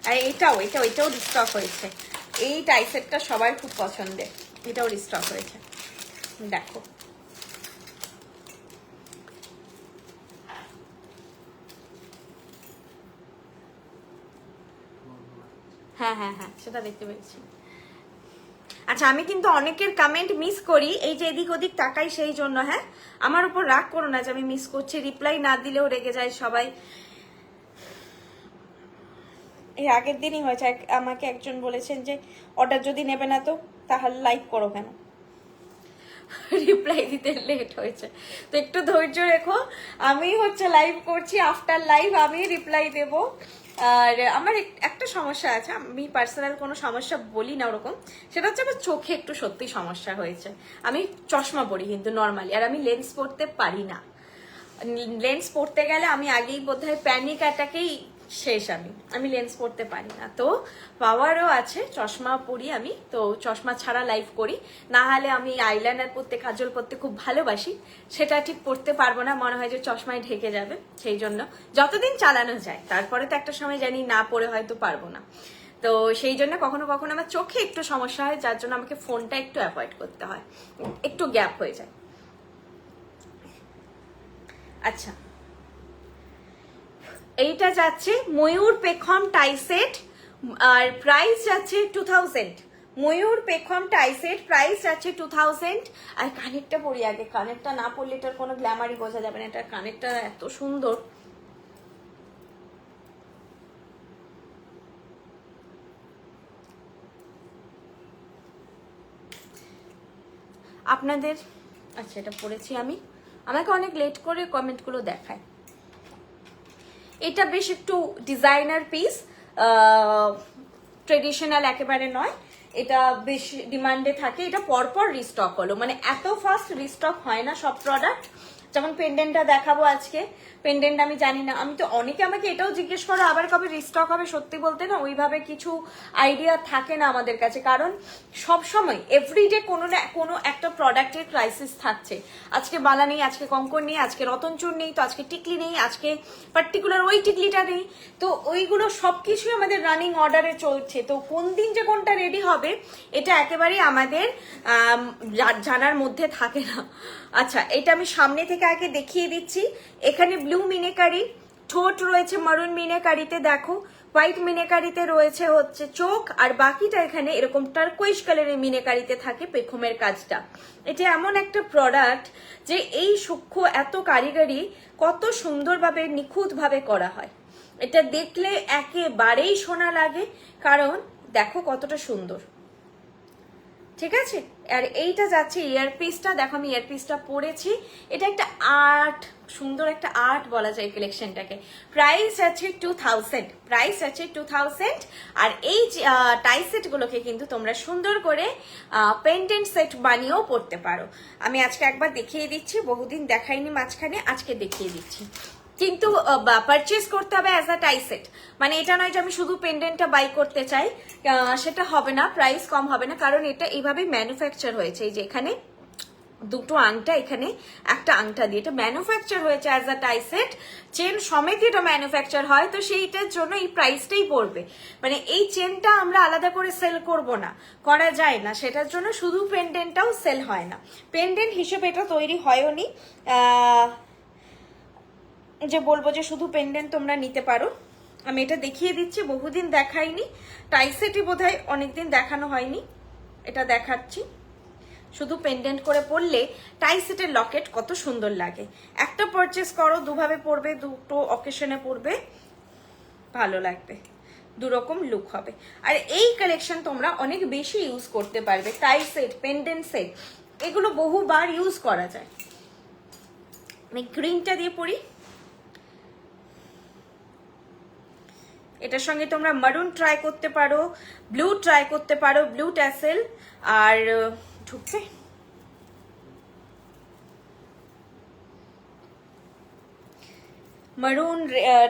আর এটাও রিস্টক হয়েছে, এই টাইসেটটা সবার খুব পছন্দের, এটাও রিস্টক হয়েছে, দেখো। হ্যাঁ সেটা দেখতে পেয়েছি। আচ্ছা, আমি কিন্তু অনেকের কমেন্ট মিস করি, এই যে এদিক ওদিক তাকাই সেই জন্য। হ্যাঁ, আমার উপর রাগ করো না যে আমি মিস করছি, রিপ্লাই না দিলেও রেগে যায় সবাই। এই আগের দিনই হয়েছে, আমাকে একজন বলেছেন যে অর্ডার যদি নেবে না তো তাহলে লাইক করো কেন, রিপ্লাই দিতে লেট হয়েছে। তো একটু ধৈর্য রেখো, আমি হচ্ছে লাইভ করছি, আফটার লাইভ আমি রিপ্লাই দেব। আর আমার একটা সমস্যা আছে, আমি পার্সোনাল কোনো সমস্যা বলি না ওরকম, সেটা হচ্ছে আমার চোখে একটু সত্যি সমস্যা হয়েছে। আমি চশমা পরি কিন্তু নর্মালি, আর আমি লেন্স পরতে পারি না। লেন্স পরতে গেলে আমি আগেই বোধহয় প্যানিক অ্যাটাকেই শেষ। আমি লেন্স পরতে পারি না, তো পাওয়ারও আছে, চশমা পরি আমি, তো চশমা ছাড়া লাইভ করি। না হলে আমি আইলাইনার পরতে, কাজল পরতে খুব ভালোবাসি, সেটা ঠিক পরতে পারবো না, মনে হয় যে চশমায় ঢেকে যাবে। সেই জন্য যতদিন চালানো যায়, তারপরে তো একটা সময় জানি না পরে হয়তো পারবো না। তো সেই জন্য কখনো কখনো আমার চোখে একটু সমস্যা হয়, যার জন্য আমাকে ফোনটা একটু অ্যাভয়েড করতে হয়, একটু গ্যাপ হয়ে যায়। আচ্ছা, এইটা যাচ্ছে ময়ূর পেখম টাইসেট, আর প্রাইস যাচ্ছে 2000। ময়ূর পেখম টাইসেট প্রাইস যাচ্ছে 2000। আর কানেরটা পরি আগে, কানেরটা না পরলে এটার কোনো গ্ল্যামারই বোঝা যাবে না। এটার কানেরটা এত সুন্দর, আপনাদের। আচ্ছা, এটা পড়েছি আমি, আমাকে অনেক লেট করে কমেন্টগুলো দেখায়। এটা বেশ একটু ডিজাইনার পিস, ট্রেডিশনাল একেবারে নয়, এটা বেশ ডিমান্ডে থাকে। এটা পরপর রিস্টক হলো, মানে এত ফাস্ট রিস্টক হয় না সব প্রোডাক্ট। যেমন পেন্ডেন্টটা দেখাবো আজকে, পেন্ডেন্ট আমি জানি না, আমি তো অনেকে আমাকে এটাও জিজ্ঞেস করো আবার কবে রিস্টক হবে। সত্যি বলতে না ওইভাবে কিছু আইডিয়া থাকে না আমাদের কাছে, কারণ সব সময় এভরিডে কোনো না কোনো একটা প্রোডাক্টের ক্রাইসিস থাকছে। আজকে বালা নেই, আজকে কঙ্কর নেই, আজকে রতনচুর নেই, তো আজকে টিকলি নেই, আজকে পার্টিকুলার ওই টিকলিটা নেই, তো ওইগুলো সবকিছুই আমাদের রানিং অর্ডারে চলছে। তো কোন দিন যে কোনটা রেডি হবে এটা একেবারেই আমাদের জানার মধ্যে থাকে না। আচ্ছা, এটা আমি সামনে থেকে আগে দেখিয়ে দিচ্ছি। এখানে ব্লু মিনেকারি, ঠোঁট রয়েছে মারুন মিনেকারিতে, দেখো হোয়াইট মিনেকারিতে রয়েছে হচ্ছে চোখ, আর বাকিটা এখানে এরকম টারকোয়েশ কালারের মিনেকারিতে থাকে পেখমের কাজটা। এটা এমন একটা প্রোডাক্ট যে এই সূক্ষ্ম এত কারিগরি কত সুন্দরভাবে নিখুঁতভাবে করা হয়। এটা দেখলে একেবারেই সোনা লাগে, কারণ দেখো কতটা সুন্দর, ঠিক আছে। আর এইটা যাচ্ছে ইয়ারপিসটা, দেখো আমি ইয়ারপিসটা পরেছি, এটা একটা আর্ট, সুন্দর একটা আর্ট বলা যায় কালেকশনটাকে। প্রাইস আছে 2000, প্রাইস আছে 2000। আর এই টাই সেট গুলোকে কিন্তু তোমরা সুন্দর করে পেন্ডেন্ট সেট বানিয়েও পড়তে পারো। আমি আজকে একবার দেখিয়ে দিচ্ছি, বহুদিন দেখাইনি মাঝখানে, আজকে দেখিয়ে দিচ্ছি। কিন্তু পারচেস করতে হবে অ্যাজ আ টাই সেট, মানে এটা নয় যে আমি শুধু পেন্ডেন্টটা বাই করতে চাই, সেটা হবে না, প্রাইস কম হবে না, কারণ এটা এইভাবে ম্যানুফ্যাকচার হয়েছে। এই যে এখানে দুটো আংটা, এখানে একটা আংটা দিয়ে এটা ম্যানুফ্যাকচার হয়েছে as a tie set, chain সমেত এটা ম্যানুফ্যাকচার হয়, তো সেইটার জন্য এই প্রাইসটাই পড়বে। মানে এই চেনটা আমরা আলাদা করে সেল করব না, করা যায় না, সেটার জন্য শুধু পেন্ডেন্টটাও সেল হয় না। পেন্ডেন্ট হিসেবে এটা তৈরি হয়ও নি যে বলবো যে শুধু পেন্ডেন্ট তোমরা নিতে পারো। আমি এটা দেখিয়ে দিচ্ছি, বহুদিন দেখাইনি, টাইসেটই বোধহয় অনেকদিন দেখানো হয়নি, এটা দেখাচ্ছি। শুধু পেন্ডেন্ট করে পরলে টাইসেটের লকেট কত সুন্দর লাগে। একটা পারচেস করো, দুভাবে পরবে, দুটো অকেশনে পরবে, ভালো লাগবে, দুরকম লুক হবে। আর এই কালেকশন তোমরা অনেক বেশি ইউজ করতে পারবে, টাই সেট, পেন্ডেন্ট সেট, এগুলো বহুবার ইউজ করা যায়। আমি গ্রিনটা দিয়ে পরি, এটার সঙ্গে তোমরা মারুন ট্রাই করতে পারো, ব্লু ট্রাই করতে পারো, ব্লু ট্যাসেল। আর ঢুকবে মারুন,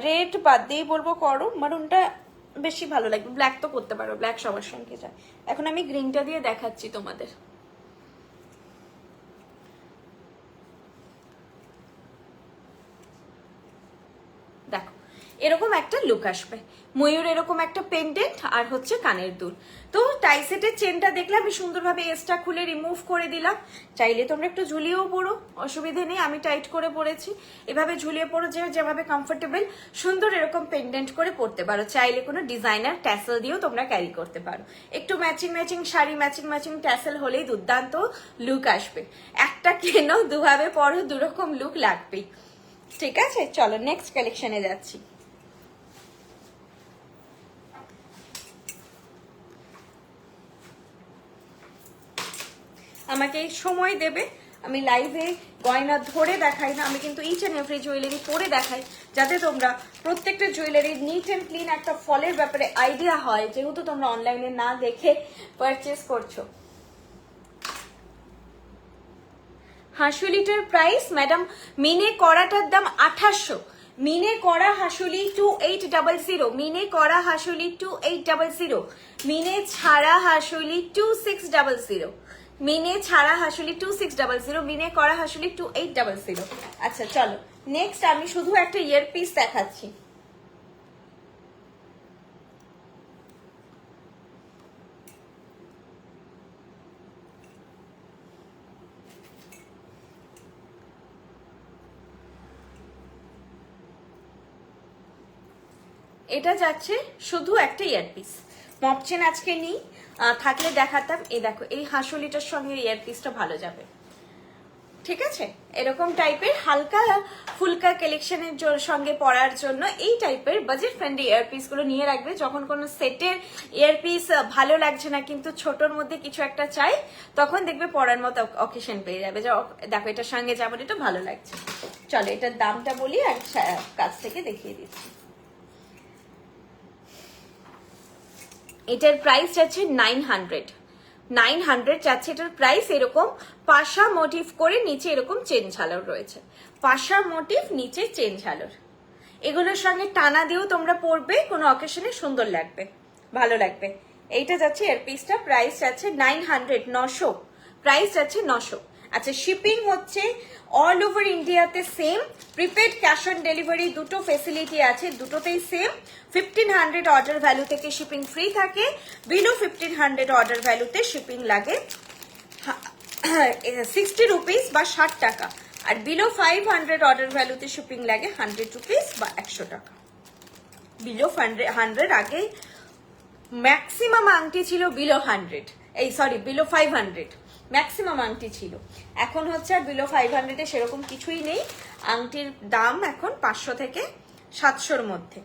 রেড বাদ দিয়ে বলবো করো, মারুনটা বেশি ভালো লাগবে, ব্ল্যাক তো করতে পারো, ব্ল্যাক সবার সঙ্গে যায়। এখন আমি গ্রিনটা দিয়ে দেখাচ্ছি তোমাদের। দেখো এরকম একটা লুক আসবে। ময়ূর এরকম একটা পেন্ডেন্ট আর হচ্ছে কানের দুল। তো টাইসেটের চেনটা দেখলে আমি সুন্দরভাবে এসটা খুলে রিমুভ করে দিলাম। চাইলে তোমরা একটু ঝুলিয়েও পরো, অসুবিধে নেই, আমি টাইট করে পরেছি। এভাবে ঝুলিয়ে পরো, যেভাবে কমফোর্টেবল, সুন্দর এরকম পেন্ডেন্ট করে পরতে পারো। চাইলে কোনো ডিজাইনার ট্যাসেল দিয়েও তোমরা ক্যারি করতে পারো। একটু ম্যাচিং শাড়ি, ম্যাচিং ট্যাসেল হলেই দুর্দান্ত লুক আসবে। একটা কেনো, দুভাবে পরো, দুরকম লুক লাগবেই। ঠিক আছে, চলো নেক্সট কালেকশনে যাচ্ছি। আমাকে সময় দেবে, আমি লাইভে গয়না ধরে দেখাই না, আমি কিন্তু ইচ অ্যান্ড এভরি জুয়েলারি পরে দেখাই, যাতে তোমরা প্রত্যেকটা জুয়েলারি নিট অ্যান্ড ক্লিন একটা ফলের ব্যাপারে আইডিয়া হয়, যেহেতু তোমরা অনলাইনে না দেখে পারচেস করছো। হাঁসুলিটার প্রাইস ম্যাডাম, মিনে করাটার দাম 2800। মিনে করা হাঁসুলি 2800, মিনে করা হাঁসুলি 2800, মিনে ছাড়া হাঁসুলি 2600, মিনে ছাড়া হাঁসুলি 2600, মিনে করা হাঁসুলি 2800। আচ্ছা চলো নেক্সট, আমি শুধু একটা ইয়ার পিস দেখাচ্ছি। এটা যাচ্ছে শুধু একটা ইয়ারপিস, মপচেন আজকে নেই, থাকলে দেখাতাম। এই দেখো, এই হাঁসুলিটার সঙ্গে ইয়ারপিসটা ভালো যাবে। ঠিক আছে, এরকম টাইপের হালকা ফুলকা কালেকশনের সঙ্গে পরার জন্য এই টাইপের বাজেট ফ্রেন্ডলি ইয়ারপিস গুলো নিয়ে রাখবে। যখন কোনো সেটের ইয়ারপিস ভালো লাগছে না, কিন্তু ছোটর মধ্যে কিছু একটা চাই, তখন দেখবে পরার মতো অকেশন পেয়ে যাবে। দেখো এটার সঙ্গে যেমন এটা ভালো লাগছে। চলো এটার দামটা বলি আর কাছ থেকে দেখিয়ে দিচ্ছি। এটার প্রাইস যাচ্ছে 900 যাচ্ছে এটার প্রাইস। এরকম পাশা মোটিভ করে নিচে এরকম চেন ঝালর রয়েছে, পাশা মোটিভ নিচে চেন ঝালর। এগুলোর সঙ্গে টানা দিয়েও তোমরা পরবে, কোনো অকেশনে সুন্দর লাগবে, ভালো লাগবে। এইটা যাচ্ছে এর পিসটা, প্রাইস যাচ্ছে 900, প্রাইস যাচ্ছে 900। আচ্ছা, শিপিং হচ্ছে অল ওভার ইন্ডিয়াতে same, prepaid cash on delivery দুটো ফেসিলিটি আছে, দুটোতেই সেম। 1500 অর্ডার ভ্যালু থেকে শিপিং ফ্রি থাকে, বিলো 1500 অর্ডার ভ্যালুতে শিপিং লাগে 60 রুপিস বা 60 টাকা, আর বিলো 500 অর্ডার ভ্যালুতে শিপিং লাগে 100 রুপিস বা 100 টাকা। বিলো 100 আগে ম্যাক্সিমাম আংটি ছিল বিলো 100, এই সরি বিলো 500 ম্যাক্সিমাম আংটি ছিল। এখন হচ্ছে আর বিলো 500 সেরকম কিছুই নেই, আংটির দাম এখন 500 থেকে 700-র মধ্যে।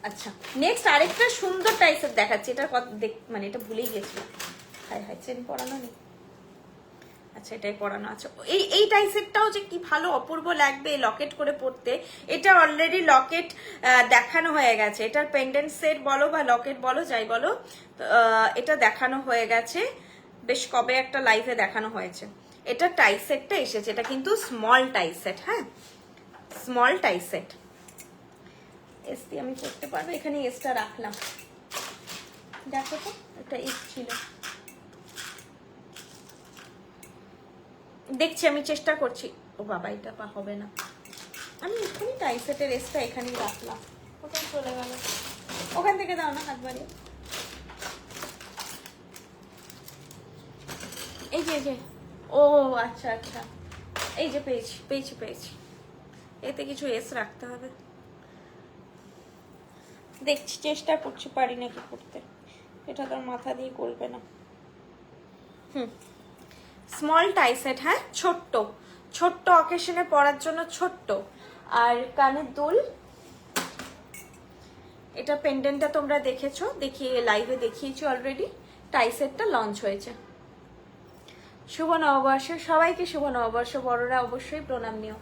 আচ্ছা নেক্সট আরেকটা সুন্দর টাইসের দেখাচ্ছি, এটার মানে এটা ভুলেই গেছি। হাই চেন পরানো নেই, আচ্ছা এটাই পরানো আছে। এই টাইসেটটাও যে কি ভালো অপূর্ব লাগবে লকেট করে পরতে। এটা অলরেডি লকেট দেখানো হয়ে গেছে, এটার পেন্ডেন্ট সেট বলো বা লকেট বলো যাই বলো, এটা দেখানো হয়ে গেছে বেশ কবে একটা লাইভে দেখানো হয়েছে। এটা টাইসেটটা এসেছে, এটা কিন্তু স্মল টাইসেট, হ্যাঁ স্মল টাইসেট। এস দিয়ে আমি করতে পারবো, এখানে এসটা রাখলাম, দেখো তো একটা এস ছিল, দেখছি আমি চেষ্টা করছি। ও বাবা এটা হবে না, আমি এখানে টাইসেটের এসটা এখানেই রাখলাম, ওখানে চলে গেল, ওখান থেকে দাও না হাত বাড়িয়ে। এই যে ও আচ্ছা আচ্ছা, এই যে পেয়েছি, এতে কিছু এস রাখতে হবে, দেখছি চেষ্টা করছি পারি নাকি করতে, এটা তোর মাথা দিয়ে করবে না। স্মল টাইসেট, হ্যাঁ ছোট্ট অকেশনে পরার জন্য ছোট্ট। আর কানের দুল, এটা পেন্ডেন্টটা তোমরা দেখেছো, লাইভে দেখিয়েছি অলরেডি। টাইসেটটা লঞ্চ হয়েছে। শুভ নববর্ষ সবাইকে, শুভ নববর্ষ। বড়রা অবশ্যই প্রণাম নিও।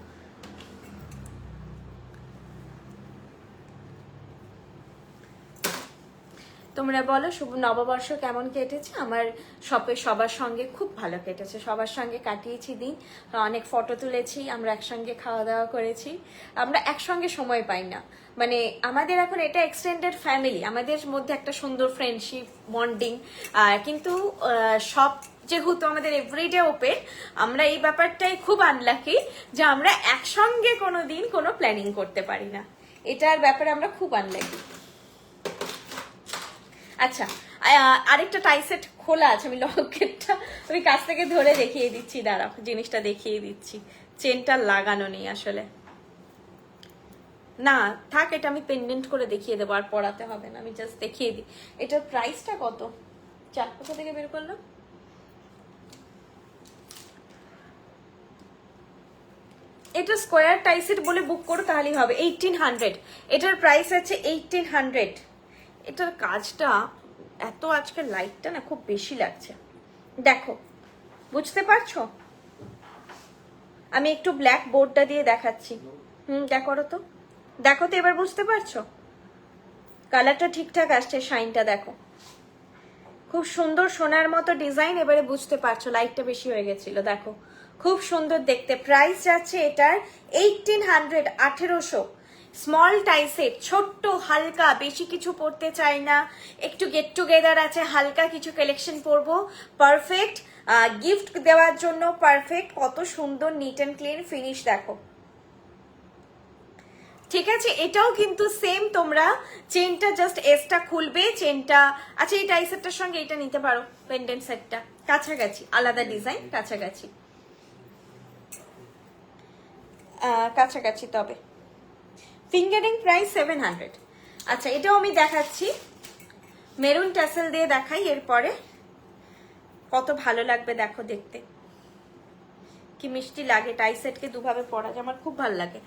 তোমরা বলো শুভ নববর্ষ কেমন কেটেছে? আমার সবার সঙ্গে খুব ভালো কেটেছে, সবার সঙ্গে কাটিয়েছি দিন, অনেক ফটো তুলেছি, আমরা একসঙ্গে খাওয়া দাওয়া করেছি। আমরা একসঙ্গে সময় পাই না, মানে আমাদের এখন এটা এক্সটেন্ডেড ফ্যামিলি, আমাদের মধ্যে একটা সুন্দর ফ্রেন্ডশিপ বন্ডিং, কিন্তু সব যেহেতু আমাদের এভরিডে ওপেন, আমরা এই ব্যাপারটাই খুব আনলাকি যে আমরা একসঙ্গে কোনো দিন কোনো প্ল্যানিং করতে পারি না, এটার ব্যাপারে আমরা খুব আনলাকি। আচ্ছা, আরেকটা টাই সেট খোলা আছে, আমি লকেটটা ওই কাছ থেকে ধরে দেখিয়ে দিচ্ছি, দাঁড়াও জিনিসটা দেখিয়ে দিচ্ছি। চেনটা লাগানো নেই আসলে, না থাক, এটা আমি পেন্ডেন্ট করে দেখিয়ে দেবো, আর পড়াতে হবে না, আমি জাস্ট দেখিয়ে দিই। এটার প্রাইসটা কত, চার কোথা থেকে বের করলাম, এটা স্কোয়ার টাইসেট বলে বুক করো তাহলেই হবে, 1800। এটার প্রাইস আছে 1800। এটার কাজটা এত, আজকের লাইটটা না খুব বেশি লাগছে, দেখো বুঝতে পারছো? আমি একটু ব্ল্যাক বোর্ডটা দিয়ে দেখাচ্ছি, দেখো তো, দেখো তো এবার বুঝতে পারছো? কালারটা ঠিকঠাক আসছে, শাইনটা দেখো, খুব সুন্দর সোনার মতো ডিজাইন। এবারে বুঝতে পারছো, লাইটটা বেশি হয়ে গেছিল, দেখো খুব সুন্দর দেখতে। প্রাইস যাচ্ছে এটার 1800, 1800। স্মল টাইসেট, ছোট্ট হালকা, বেশি কিছু পরতে চাই না, একটু গেট টুগেদার আছে, হালকা কিছু কালেকশন পরবো, পারফেক্ট গিফট দেওয়ার জন্য পারফেক্ট। কত সুন্দর নিট অ্যান্ড ক্লিন ফিনিশ দেখো, ঠিক আছে? এটাও কিন্তু সেম, তোমরা চেনটা জাস্ট এসটা খুলবে, চেনটা। আচ্ছা, এই টাই সেটটার সঙ্গে এটা নিতে পারো, পেন্ডেন্ট সেটটা কাছাকাছি, আলাদা ডিজাইন, কাছাকাছি কাছাকাছি, তবে ফিঙ্গারিং প্রাইস 700। আচ্ছা, এটাও আমি দেখাচ্ছি, মেরুন ট্যাসেল দিয়ে দেখাই, এরপরে কত ভালো লাগবে দেখো দেখতে, কি মিষ্টি লাগে। টাই সেটকে দুভাবে পরা যায়, আমার খুব ভালো লাগে।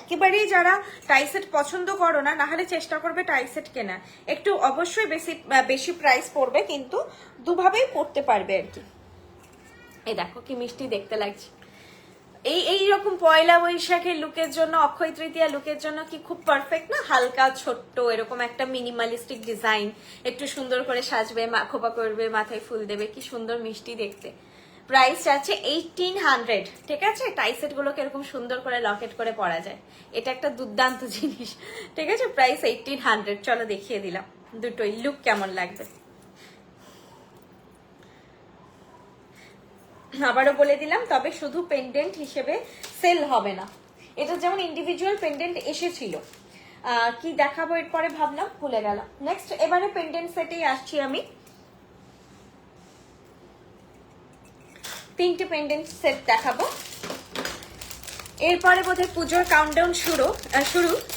একেবারেই যারা টাইসেট পছন্দ করো না, নাহলে চেষ্টা করবে টাইসেট কেনা, একটু অবশ্যই বেশি প্রাইস পড়বে, কিন্তু দুভাবেই পড়তে পারবে আর কি। এই দেখো কি মিষ্টি দেখতে লাগছে। এই রকম পয়লা বৈশাখের লুকের জন্য, অক্ষয় তৃতীয়া লুকের জন্য কি খুব পারফেক্ট না? হালকা ছোট্ট এরকম একটা মিনিমালিস্টিক ডিজাইন, একটু সুন্দর করে সাজবে, খোপা করবে, মাথায় ফুল দেবে, কি সুন্দর মিষ্টি দেখতে। প্রাইস আছে 1800, ঠিক আছে? টাইসেট গুলোকে এরকম সুন্দর করে লকেট করে পরা যায়, এটা একটা দুর্দান্ত জিনিস, ঠিক আছে? প্রাইস 1800। চলো দেখিয়ে দিলাম দুটোই লুক কেমন লাগবে। আবারও বলে দিলাম, তবে শুধু পেন্ডেন্ট হিসেবে সেল হবে না, এটা যেমন ইন্ডিভিজুয়াল পেন্ডেন্ট এসেছিল। কি দেখাবো এরপরে ভাবলাম, ভুলে গেলাম। নেক্সট এবারে পেন্ডেন্ট সেটেই আসছি আমি, তিনটে পেন্ডেন্ট সেট দেখাবো। এরপরে বোধহয় পুজোর কাউন্টডাউন শুরু।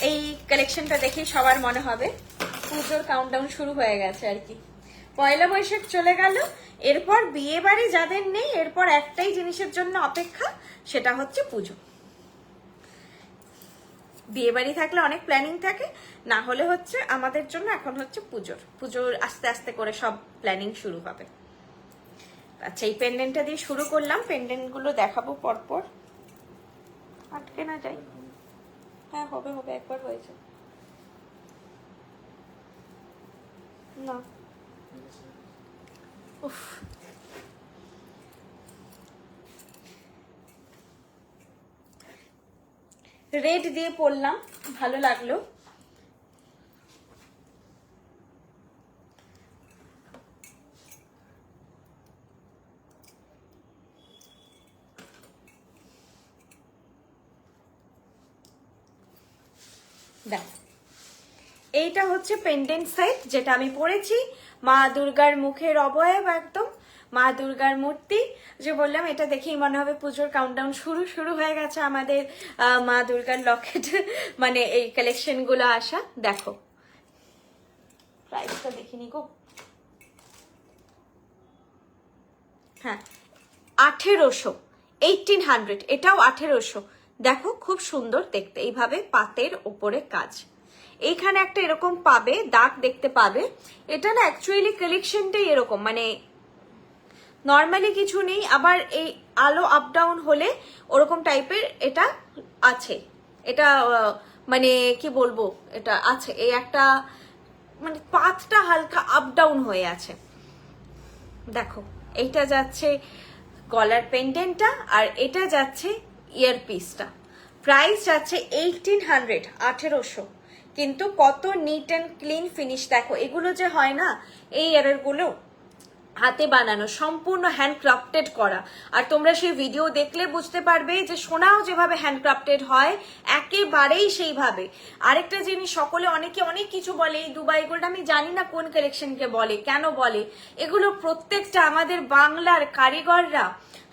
এই কালেকশনটা দেখেই সবার মনে হবে পুজোর কাউন্টডাউন শুরু হয়ে গেছে আর কি। পয়লা বৈশাখ চলে গেল, এরপর বিয়ে বাড়ি যাদের নেই, এরপর একটাই জিনিসের জন্য অপেক্ষা, সেটা হচ্ছে পুজো। বিয়ে বাড়ি থাকলে অনেক প্ল্যানিং থাকে, না হলে হচ্ছে আমাদের জন্য এখন হচ্ছে পুজোর আস্তে আস্তে করে সব প্ল্যানিং শুরু হবে। আচ্ছা, এই পেন্ডেন্টটা দিয়ে শুরু করলাম, পেন্ডেন্ট গুলো দেখাবো পরপর, আটকে না যাই। হ্যাঁ, হবে একবার হয়েছে না। উফ, রেড দিয়ে পরলাম, ভালো লাগলো। দেখ, এইটা হচ্ছে পেন্ডেন্ট সেট যেটা আমি পরেছি, মা দুর্গার মুখের অবয়ব, একদম মা দুর্গার মূর্তি। যে বললাম, এটা দেখেই মনে হবে পুজোর কাউন্টডাউন শুরু হয়ে গেছে আমাদের। মা দুর্গার লকেট মানে এই কালেকশন গুলো আসা। দেখো প্রাইসটা দেখিনি গো, হ্যাঁ 1800, 1800, এটাও 1800। দেখো খুব সুন্দর দেখতে, এইভাবে পাতের ওপরে কাজ, এইখানে একটা এরকম পাবে দাগ দেখতে পাবে। এটা না অ্যাকচুয়ালি কালেকশনটাই এরকম, মানে নর্মালি কিছু নেই, আবার এই আলো আপ ডাউন হলে ওরকম টাইপের এটা আছে। এটা মানে কি বলবো, এটা আছে এই একটা, মানে পাতটা হালকা আপ ডাউন হয়ে আছে। দেখো এইটা যাচ্ছে গলার পেন্ডেন্টটা, আর এটা যাচ্ছে ইয়ারপিসটা। প্রাইস যাচ্ছে 1800, 1800। কিন্তু কত নিট অ্যান্ড ক্লিন ফিনিশ দেখো, এগুলো যে হয় না এই ইয়ারের গুলো, হাতে বানানো, সম্পূর্ণ হ্যান্ডক্রাফটেড করা। আর তোমরা সেই ভিডিও দেখলে বুঝতে পারবে যে সোনাও যেভাবে হ্যান্ডক্রাফটেড হয় একেবারেই সেইভাবে। আরেকটা জিনিস, সকলে অনেকে অনেক কিছু বলে এই দুবাই গোল্ড, আমি জানি না কোন কালেকশনকে বলে, কেন বলে, এগুলো প্রত্যেকটা আমাদের বাংলার কারিগররা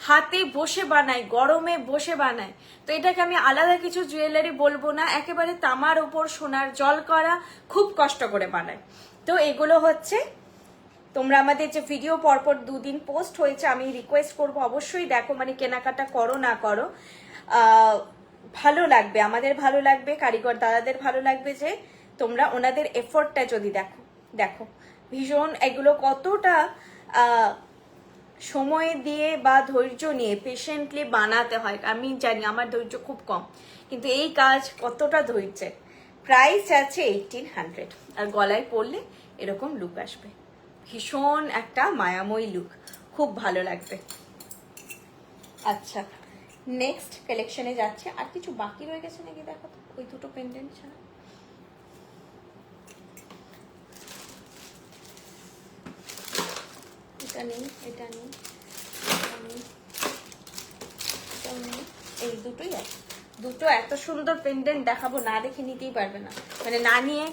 হাতে বসে বানায়, গরমে বসে বানায়। তো এটাকে আমি আলাদা কিছু জুয়েলারি বলবো না, একেবারে তামার ওপর সোনার জল করা, খুব কষ্ট করে বানায়। তো এগুলো হচ্ছে, তোমরা আমাদের যে ভিডিও পরপর 2 দিন পোস্ট হয়েছে, আমি রিকোয়েস্ট করব অবশ্যই দেখো, মানে কেনাকাটা করো না করো, ভালো লাগবে, আমাদের ভালো লাগবে, কারিগর দাদাদের ভালো লাগবে যে তোমরা ওনাদের এফোর্টটা যদি দেখো। দেখো ভীষণ এগুলো কতটা সময় দিয়ে বা ধৈর্য নিয়ে পেশেন্টলি বানাতে হয়। আমি জানি আমার ধৈর্য খুব কম, কিন্তু এই কাজ কতটা ধৈর্যের। প্রাইস আছে 1800, আর গলায় পরলে এরকম লুক আসবে, ভীষণ একটা মায়াময়ী লুক, খুব ভালো লাগবে। আচ্ছা, নেক্সট কালেকশনে যাচ্ছে। আর কিছু বাকি রয়ে গেছে নাকি দেখো তো, ওই দুটো পেন্ডেন্ট ছাড়া। এটা নেই, এটা নেই, এই দুটোই আছে। দুটো এত সুন্দর পেন্ডেন্ট দেখাবো, না দেখে নিতেই পারবে না, মানে না নিয়ে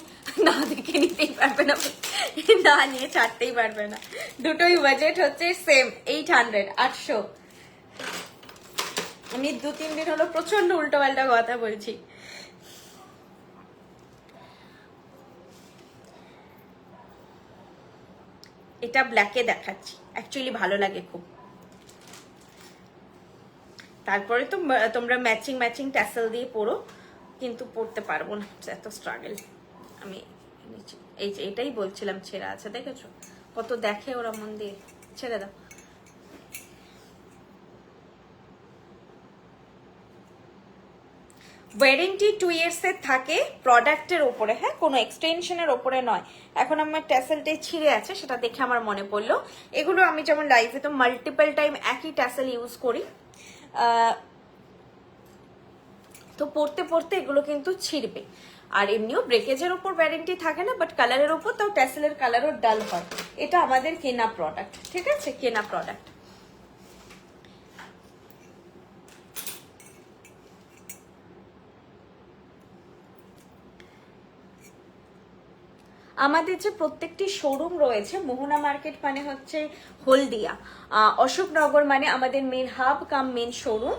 না দেখে নিতেই পারবে না, না নিয়ে ছাড়তেই পারবে না। দুটোই বাজেট হচ্ছে সেম 800, 800। আমি 2-3 দিন হলো প্রচন্ড উল্টো পাল্টা কথা বলছি। এটা ব্ল্যাকে দেখাচ্ছি, অ্যাকচুয়ালি ভালো লাগে খুব। তারপরে তো তোমরা ম্যাচিং ম্যাচিং ট্যাসেল দিয়ে পরো, কিন্তু পরতে পারবো না, এত স্ট্রাগল। আমি এই যে এটাই বলছিলাম, ছেঁড়া আছে, দেখেছো কত দেখে ওরা মন দিয়ে, ছেড়ে দাও। ওয়ারেন্টি 2 years এর থাকে প্রোডাক্টের ওপরে, হ্যাঁ, কোনো এক্সটেনশনের ওপরে নয়। এখন আমার ট্যাসেলটাই ছিঁড়ে আছে, সেটা দেখে আমার মনে পড়লো। এগুলো আমি যেমন লাইফে তো মাল্টিপল টাইম একই ট্যাসেল ইউজ করি, তো পড়তে পড়তে এগুলো কিন্তু ছিঁড়বে। আর এমনিও ব্রেকেজের ওপর ওয়ারেন্টি থাকে না, বাট কালারের ওপর তাও ট্যাসেলের কালারও ডাল হয়। এটা আমাদের কেনা প্রোডাক্ট, ঠিক আছে, কেনা প্রোডাক্ট। আমাদের যে প্রত্যেকটি শোরুম রয়েছে, মোহনা মার্কেট মানে হচ্ছে হলদিয়া, অশোকনগর মানে আমাদের মেন হাব কাম মেন শোরুম,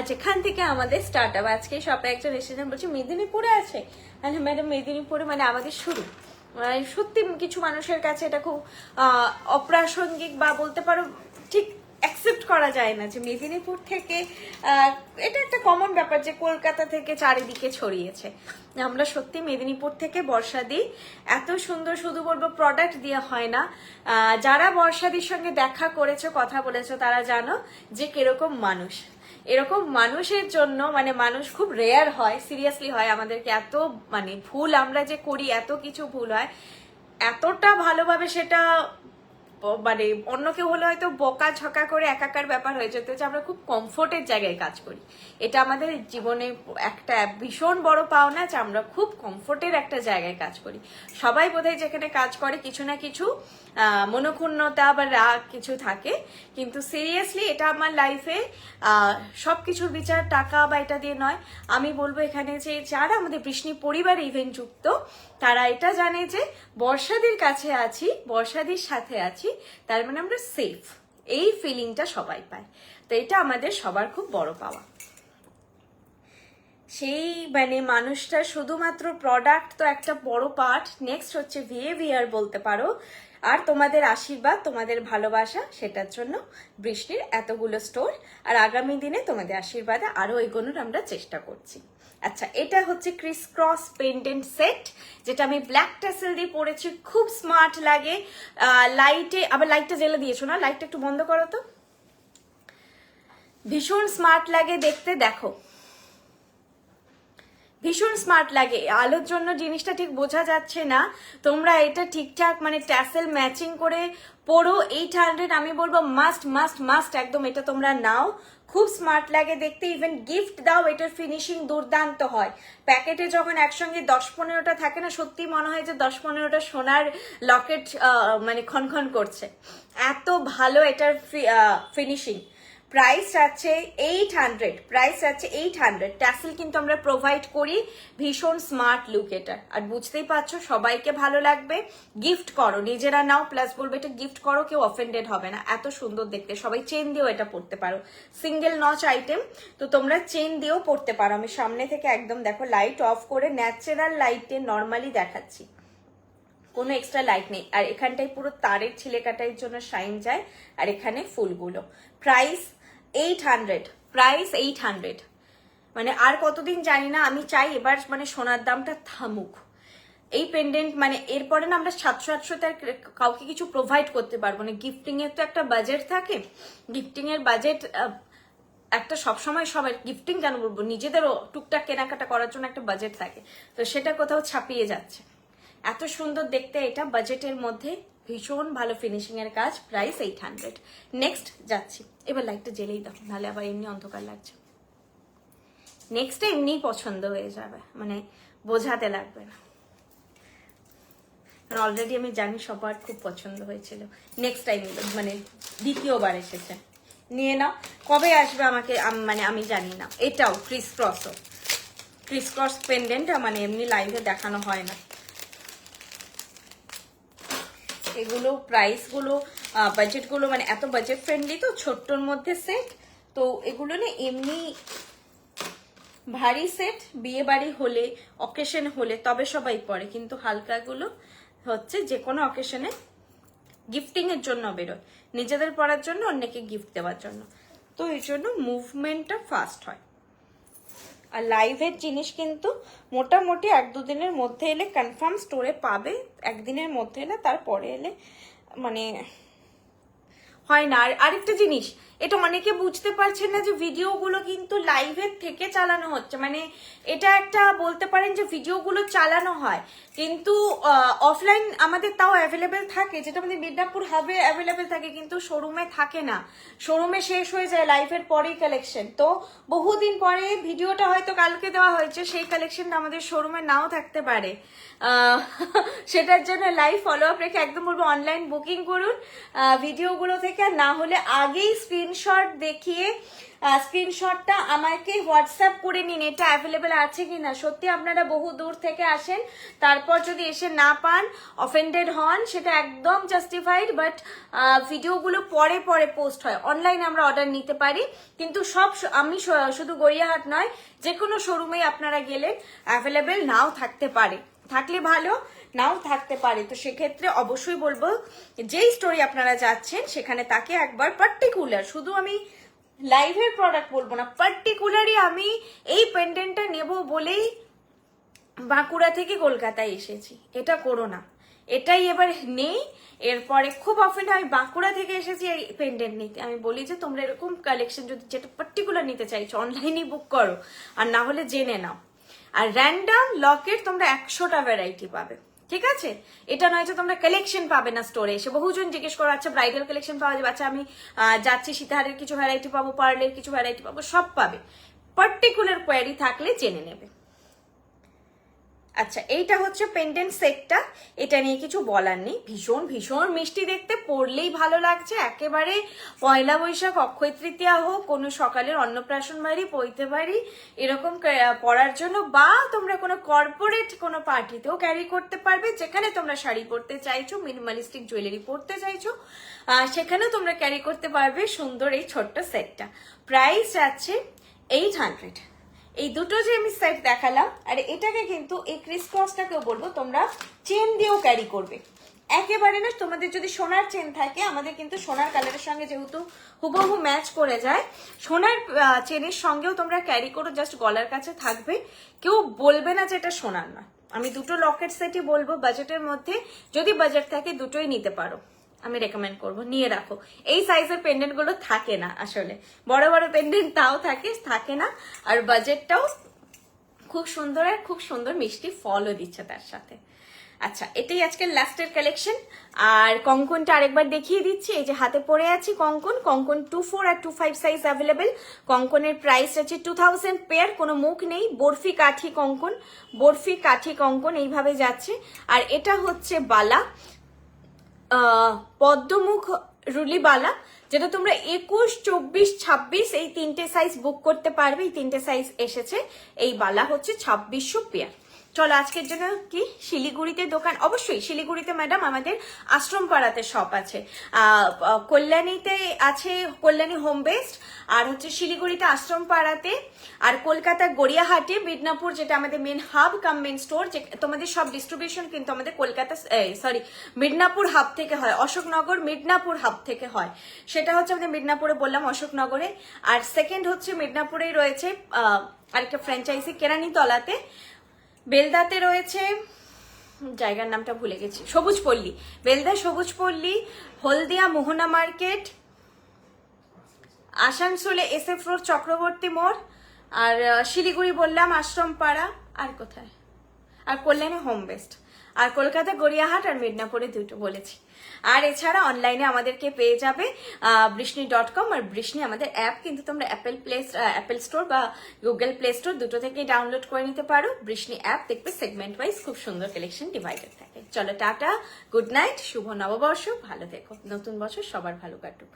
যেখান থেকে আমাদের স্টার্ট আপ। আজকে শপে একজন এসেছেন, বলছে মেদিনীপুরে আছে, ম্যাডাম মেদিনীপুরে মানে আমাদের শুরু। সত্যি কিছু মানুষের কাছে এটা খুব অপ্রাসঙ্গিক, বা বলতে পারো ঠিক অ্যাকসেপ্ট করা যায় না যে মেদিনীপুর থেকে, এটা একটা কমন ব্যাপার যে কলকাতা থেকে চারিদিকে ছড়িয়েছে। আমরা সত্যি মেদিনীপুর থেকে বর্ষাদি, এত সুন্দর, শুধু বলবো প্রোডাক্ট দেওয়া হয় না। যারা বর্ষাদির সঙ্গে দেখা করেছো, কথা বলেছো, তারা জানো যে কিরকম মানুষ। এরকম মানুষের জন্য, মানে মানুষ খুব রেয়ার হয়, সিরিয়াসলি হয়। আমাদেরকে এত মানে ভুল আমরা যে করি, এত কিছু ভুল হয়, এতটা ভালোভাবে সেটা মানে অন্য কেউ হলে হয়তো বকা ঝকা করে একাকার ব্যাপার হয়ে যেত, যে আমরা খুব কমফোর্টের জায়গায় কাজ করি। এটা আমাদের জীবনে একটা ভীষণ বড় পাওনা, যে আমরা খুব কমফোর্টের একটা জায়গায় কাজ করি। সবাই বোধহয় যেখানে কাজ করে কিছু না কিছু মনোক্ষুণ্ণতা বা রাগ কিছু থাকে, কিন্তু সিরিয়াসলি এটা আমার লাইফে সবকিছুর বিচার টাকা বা এটা দিয়ে নয়। আমি বলবো এখানে যে যারা আমাদের বৃষ্ণি পরিবার ইভেন্ট যুক্ত, তারা এটা জানে যে বর্ষাদির কাছে আছি, বর্ষাদির সাথে আছি, তার মানে আমরা সেফ, এই ফিলিংটা সবাই পায়। তো এটা আমাদের সবার খুব বড় পাওয়া। সেই মানে মানুষটা শুধুমাত্র প্রোডাক্ট তো একটা বড় পার্ট, নেক্সট হচ্ছে বিহেভিয়ার বলতে পারো, আর তোমাদের আশীর্বাদ, তোমাদের ভালোবাসা, সেটার জন্য বৃষ্টির এতগুলো স্টোর। আর আগামী দিনে তোমাদের আশীর্বাদে আরো এগোনোর আমরা চেষ্টা করছি। আচ্ছা, এটা হচ্ছে ক্রিস ক্রস পেন্ডেন্ট সেট, যেটা আমি ব্ল্যাক ট্যাসেল দিয়ে পরেছি, খুব স্মার্ট লাগে। লাইটে, আবার লাইটটা জ্বেলে দিয়েছো না, লাইটটা একটু বন্ধ করো তো, ভীষণ স্মার্ট লাগে দেখতে। দেখো ভীষণ স্মার্ট লাগে, আলোর জন্য জিনিসটা ঠিক বোঝা যাচ্ছে না। তোমরা এটা ঠিকঠাক মানে ট্যাসেল ম্যাচিং করে পরো। 800 আমি বলবো মাস্ট মাস্ট মাস্ট, একদম এটা তোমরা নাও, খুব স্মার্ট লাগে দেখতে, ইভেন গিফট দাও এটার ফিনিশিং দুর্দান্ত হয়। প্যাকেটে যখন একসঙ্গে 10-15টা থাকে না, সত্যি মনে হয় যে 10-15টা সোনার লকেট মানে খনখন করছে, এত ভালো এটার ফিনিশিং। প্রাইস আছে 800, প্রাইস আছে 800। ট্যাসেল কিন্তু আমরা প্রোভাইড করি, ভীষণ স্মার্ট লুক এটা। আর বুঝতেই পারছো সবাইকে ভালো লাগবে, গিফট করো, নিজেরা নাও প্লাস বলবে এটা গিফট করো, কেউ অফেন্ডেড হবে না, এত সুন্দর দেখতে। সবাই চেন দিয়েও এটা পরতে পারো, সিঙ্গেল নচ আইটেম, তো তোমরা চেন দিয়েও পরতে পারো। আমি সামনে থেকে একদম দেখো লাইট অফ করে ন্যাচারাল লাইটে নর্মালি দেখাচ্ছি, কোনো এক্সট্রা লাইট নেই। আর এখানটায় পুরো তারের ছিলেকাটার জন্য শাইন যায়, আর এখানে ফুলগুলো। Price 800, price 800। মানে আর কতদিন জানি না, আমি চাই এবার মানে সোনার দামটা থামুক। এই পেন্ডেন্ট মানে এরপরে না আমরা 700-800 কাউকে কিছু প্রোভাইড করতে পারবো না। গিফটিং এর তো একটা বাজেট থাকে, গিফটিং এর বাজেট একটা সবসময় সবাই গিফটিং কেন বলবো, নিজেদেরও টুকটাক কেনাকাটা করার জন্য একটা বাজেট থাকে, তো সেটা কোথাও ছাপিয়ে যাচ্ছে। এত সুন্দর দেখতে এটা বাজেটের মধ্যে, ভীষণ ভালো ফিনিশিং এর কাজ, প্রাইস 800। নেক্সট যাচ্ছি, এবার লাইটটা জ্বেলেই দাও, নাহলে আবার এমনি অন্ধকার লাগছে। নেক্সটে এমনি পছন্দ হয়ে যাবে, মানে বোঝাতে লাগবে না, অলরেডি আমি জানি সবার খুব পছন্দ হয়েছিল। নেক্সট টাইম মানে দ্বিতীয়বার এসেছে, নিয়ে নাও। কবে আসবে আমাকে মানে আমি জানি না। এটাও ক্রিস ক্রস পেন্ডেন্ট, মানে এমনি লাইভে দেখানো হয় না। এগুলো প্রাইসগুলো বাজেটগুলো মানে এত বাজেট ফ্রেন্ডলি, তো ছোট্টর মধ্যে সেট, তো এগুলো না এমনি ভারী সেট বিয়ে বাড়ি হলে, অকেশন হলে তবে সবাই পরে, কিন্তু হালকাগুলো হচ্ছে যে কোনো অকেশনে গিফটিং এর জন্য বেরোয়, নিজেদের পরার জন্য, অন্যকে গিফট দেওয়ার জন্য, তো এই জন্য মুভমেন্টটা ফাস্ট হয়। আর লাইভের জিনিস কিন্তু মোটামুটি 1-2 দিনের মধ্যে এলে কনফার্ম স্টোরে পাবে, একদিনের মধ্যে এলে তারপরে এলে মানে হয় না। আর আরেকটা জিনিস, এটা অনেকে বুঝতে পারছেন না যে ভিডিওগুলো কিন্তু লাইভের থেকে চালানো হচ্ছে, মানে এটা একটা বলতে পারেন যে ভিডিওগুলো চালানো হয় কিন্তু অফলাইন আমাদের তাও অ্যাভেলেবেল থাকে, যেটা আমাদের মিদনাপুর হাবে অ্যাভেলেবেল থাকে, কিন্তু শোরুমে থাকে না, শোরুমে শেষ হয়ে যায় লাইভের পরেই কালেকশন। তো বহুদিন পরে ভিডিওটা হয়তো কালকে দেওয়া হয়েছে, সেই কালেকশনটা আমাদের শোরুমে নাও থাকতে পারে, সেটার জন্য লাইভ ফলো আপ রেখে একদম বলবো অনলাইন বুকিং করুন ভিডিওগুলো থেকে, আর না হলে আগেই স্ক্রিনশট দেখিয়ে স্ক্রিনশটটা আমাকে হোয়াটসঅ্যাপ করে নিন এটা অ্যাভেলেবেল আছে কিনা। সত্যি আপনারা বহু দূর থেকে আসেন, তারপর যদি এসে না পান, অফেন্ডেড হন, সেটা একদম জাস্টিফাইড, বাট ভিডিওগুলো পরে পরে পোস্ট হয়, অনলাইনে আমরা অর্ডার নিতে পারি, কিন্তু আমি শুধু গড়িয়াহাট নয়, যে কোনো শোরুমেই আপনারা গেলেন অ্যাভেলেবেল নাও থাকতে পারে, থাকলে ভালো, নাও থাকতে পারে। তো সেক্ষেত্রে অবশ্যই বলবো যেই স্টোরি আপনারা যাচ্ছেন সেখানে তাকে একবার পার্টিকুলার, শুধু আমি লাইভের প্রোডাক্ট বলবো না, পার্টিকুলারই আমি এই পেন্ডেন্টটা নেব বলেই বাঁকুড়া থেকে কলকাতায় এসেছি, এটা করো না, এটাই এবার নেই। এরপরে খুব অফেন আমি বাঁকুড়া থেকে এসেছি এই পেন্ডেন্ট নিতে, আমি বলি যে তোমরা এরকম কালেকশন যদি যেটা পার্টিকুলার নিতে চাইছো অনলাইনে বুক করো, আর না হলে জেনে নাও। আর র্যান্ডাম লকেট তোমরা 100টা ভ্যারাইটি পাবে, ঠিক আছে? এটা নয় যে তোমরা কালেকশন পাবে না স্টোরে এসে। বহুজন জিজ্ঞেস করো আচ্ছা ব্রাইডাল কালেকশন পাওয়া যাবে, আচ্ছা আমি যাচ্ছি সীতাহারের কিছু ভ্যারাইটি পাবো, পার্লের কিছু ভ্যারাইটি পাবো, সব পাবে, পার্টিকুলার কোয়ারি থাকলে জেনে নেবে। আচ্ছা এইটা হচ্ছে পেন্ডেন্ট সেটটা, এটা নিয়ে কিছু বলার নেই, ভীষণ ভীষণ মিষ্টি দেখতে, পরলেই ভালো লাগছে, একেবারে পয়লা বৈশাখ, অক্ষয় তৃতীয়া হোক, কোনো সকালের অন্নপ্রাশন বাড়ি, পৈতে বাড়ি, এরকম পরার জন্য, বা তোমরা কোনো কর্পোরেট কোনো পার্টিতেও ক্যারি করতে পারবে, যেখানে তোমরা শাড়ি পরতে চাইছো, মিনিমালিস্টিক জুয়েলারি পরতে চাইছো, সেখানেও তোমরা ক্যারি করতে পারবে সুন্দর এই ছোট্ট সেটটা। প্রাইস আছে 800। এই দুটো যে আমি সেট দেখালাম, আর এটাকে কিন্তু এই ক্রিস ক্রসটাকেও বলবো তোমরা চেন দিয়েও ক্যারি করবে, একেবারে না। তোমাদের যদি সোনার চেন থাকে, আমাদের কিন্তু সোনার কালারের সঙ্গে যেহেতু হুবহু ম্যাচ করে যায়, সোনার চেনের সঙ্গেও তোমরা ক্যারি করো, জাস্ট গলার কাছে থাকবে, কেউ বলবে না যে এটা সোনার না। আমি দুটো লকেট সেটই বলবো বাজেটের মধ্যে, যদি বাজেট থাকে দুটোই নিতে পারো, আমি রেকমেন্ড করব, নিয়ে রাখো। এই সাইজের পেন্ডেন্ট গুলো থাকে না আসলে, বড় বড় পেন্ডেন্ট তাও থাকে না, আর বাজেটটাও খুব সুন্দর, আর খুব সুন্দর মিষ্টি ফলও দিচ্ছে তার সাথে। আচ্ছা, এটাই আজকের লাস্টের কালেকশন। আর কঙ্কনটা আরেকবার দেখিয়ে দিচ্ছি, এই যে হাতে পরে আছি কঙ্কন। কঙ্কন 24 আর 25 সাইজ অ্যাভেলেবেল। কঙ্কনের প্রাইস আছে 2000 পেয়ার, কোনো মুখ নেই, বরফি কাঠি কঙ্কন, বরফি কাঠি কঙ্কন এইভাবে যাচ্ছে। আর এটা হচ্ছে বালা, পদ্মমুখ রুলি বালা, যেটা তোমরা 21, 24, 26 এই তিনটে সাইজ বুক করতে পারবে। এই তিনটে সাইজ এসেছে। এই বালা হচ্ছে 2600 পেয়ার। চলো আজকের জন্য কি শিলিগুড়িতে দোকান, অবশ্যই শিলিগুড়িতে ম্যাডাম আমাদের আশ্রম পাড়াতে শপ আছে, কল্যাণীতে আছে কল্যাণী হোম বেস্ট, আর হচ্ছে শিলিগুড়িতে আশ্রম পাড়াতে, আর কলকাতার গড়িয়াহাটে মিদনাপুর, যেটা আমাদের মেন হাব কাম মেন স্টোর। যে তোমাদের সব ডিস্ট্রিবিউশন কিন্তু আমাদের কলকাতা মিদনাপুর হাব থেকে হয়, অশোকনগর মিদনাপুর হাব থেকে হয়। সেটা হচ্ছে আমাদের মিদনাপুরে বললাম, অশোকনগরে। আর সেকেন্ড হচ্ছে মিদনাপুরেই রয়েছে আরেকটা ফ্র্যাঞ্চাইজি কেরানীতলাতে। বেলদাতে রয়েছে, জায়গার নামটা ভুলে গেছি, সবুজপল্লী, বেলদা সবুজপল্লী, হলদিয়া মোহনা মার্কেট, আসানসোলে SF রোড চক্রবর্তী মোড়, আর শিলিগুড়ি বললাম আশ্রমপাড়া, আর কোথায়, আর কল্যাণী হোম বেস্ট, আর কলকাতা গড়িয়াহাট আর মিদনাপুরে দুটো বলেছি। আর এছাড়া অনলাইনে আমাদেরকে পেয়ে যাবে বৃষ্ণি.com, আর বৃষ্ণি আমাদের অ্যাপ কিন্তু তোমরা অ্যাপেল স্টোর বা গুগল প্লে স্টোর দুটো থেকেই ডাউনলোড করে নিতে পারো। বৃষ্ণি অ্যাপ দেখবে সেগমেন্ট ওয়াইজ খুব সুন্দর কালেকশন ডিভাইডেড থাকে। চলো টাটা, গুড নাইট, শুভ নববর্ষ, ভালো থেকো, নতুন বছর সবার ভালো কাটুক।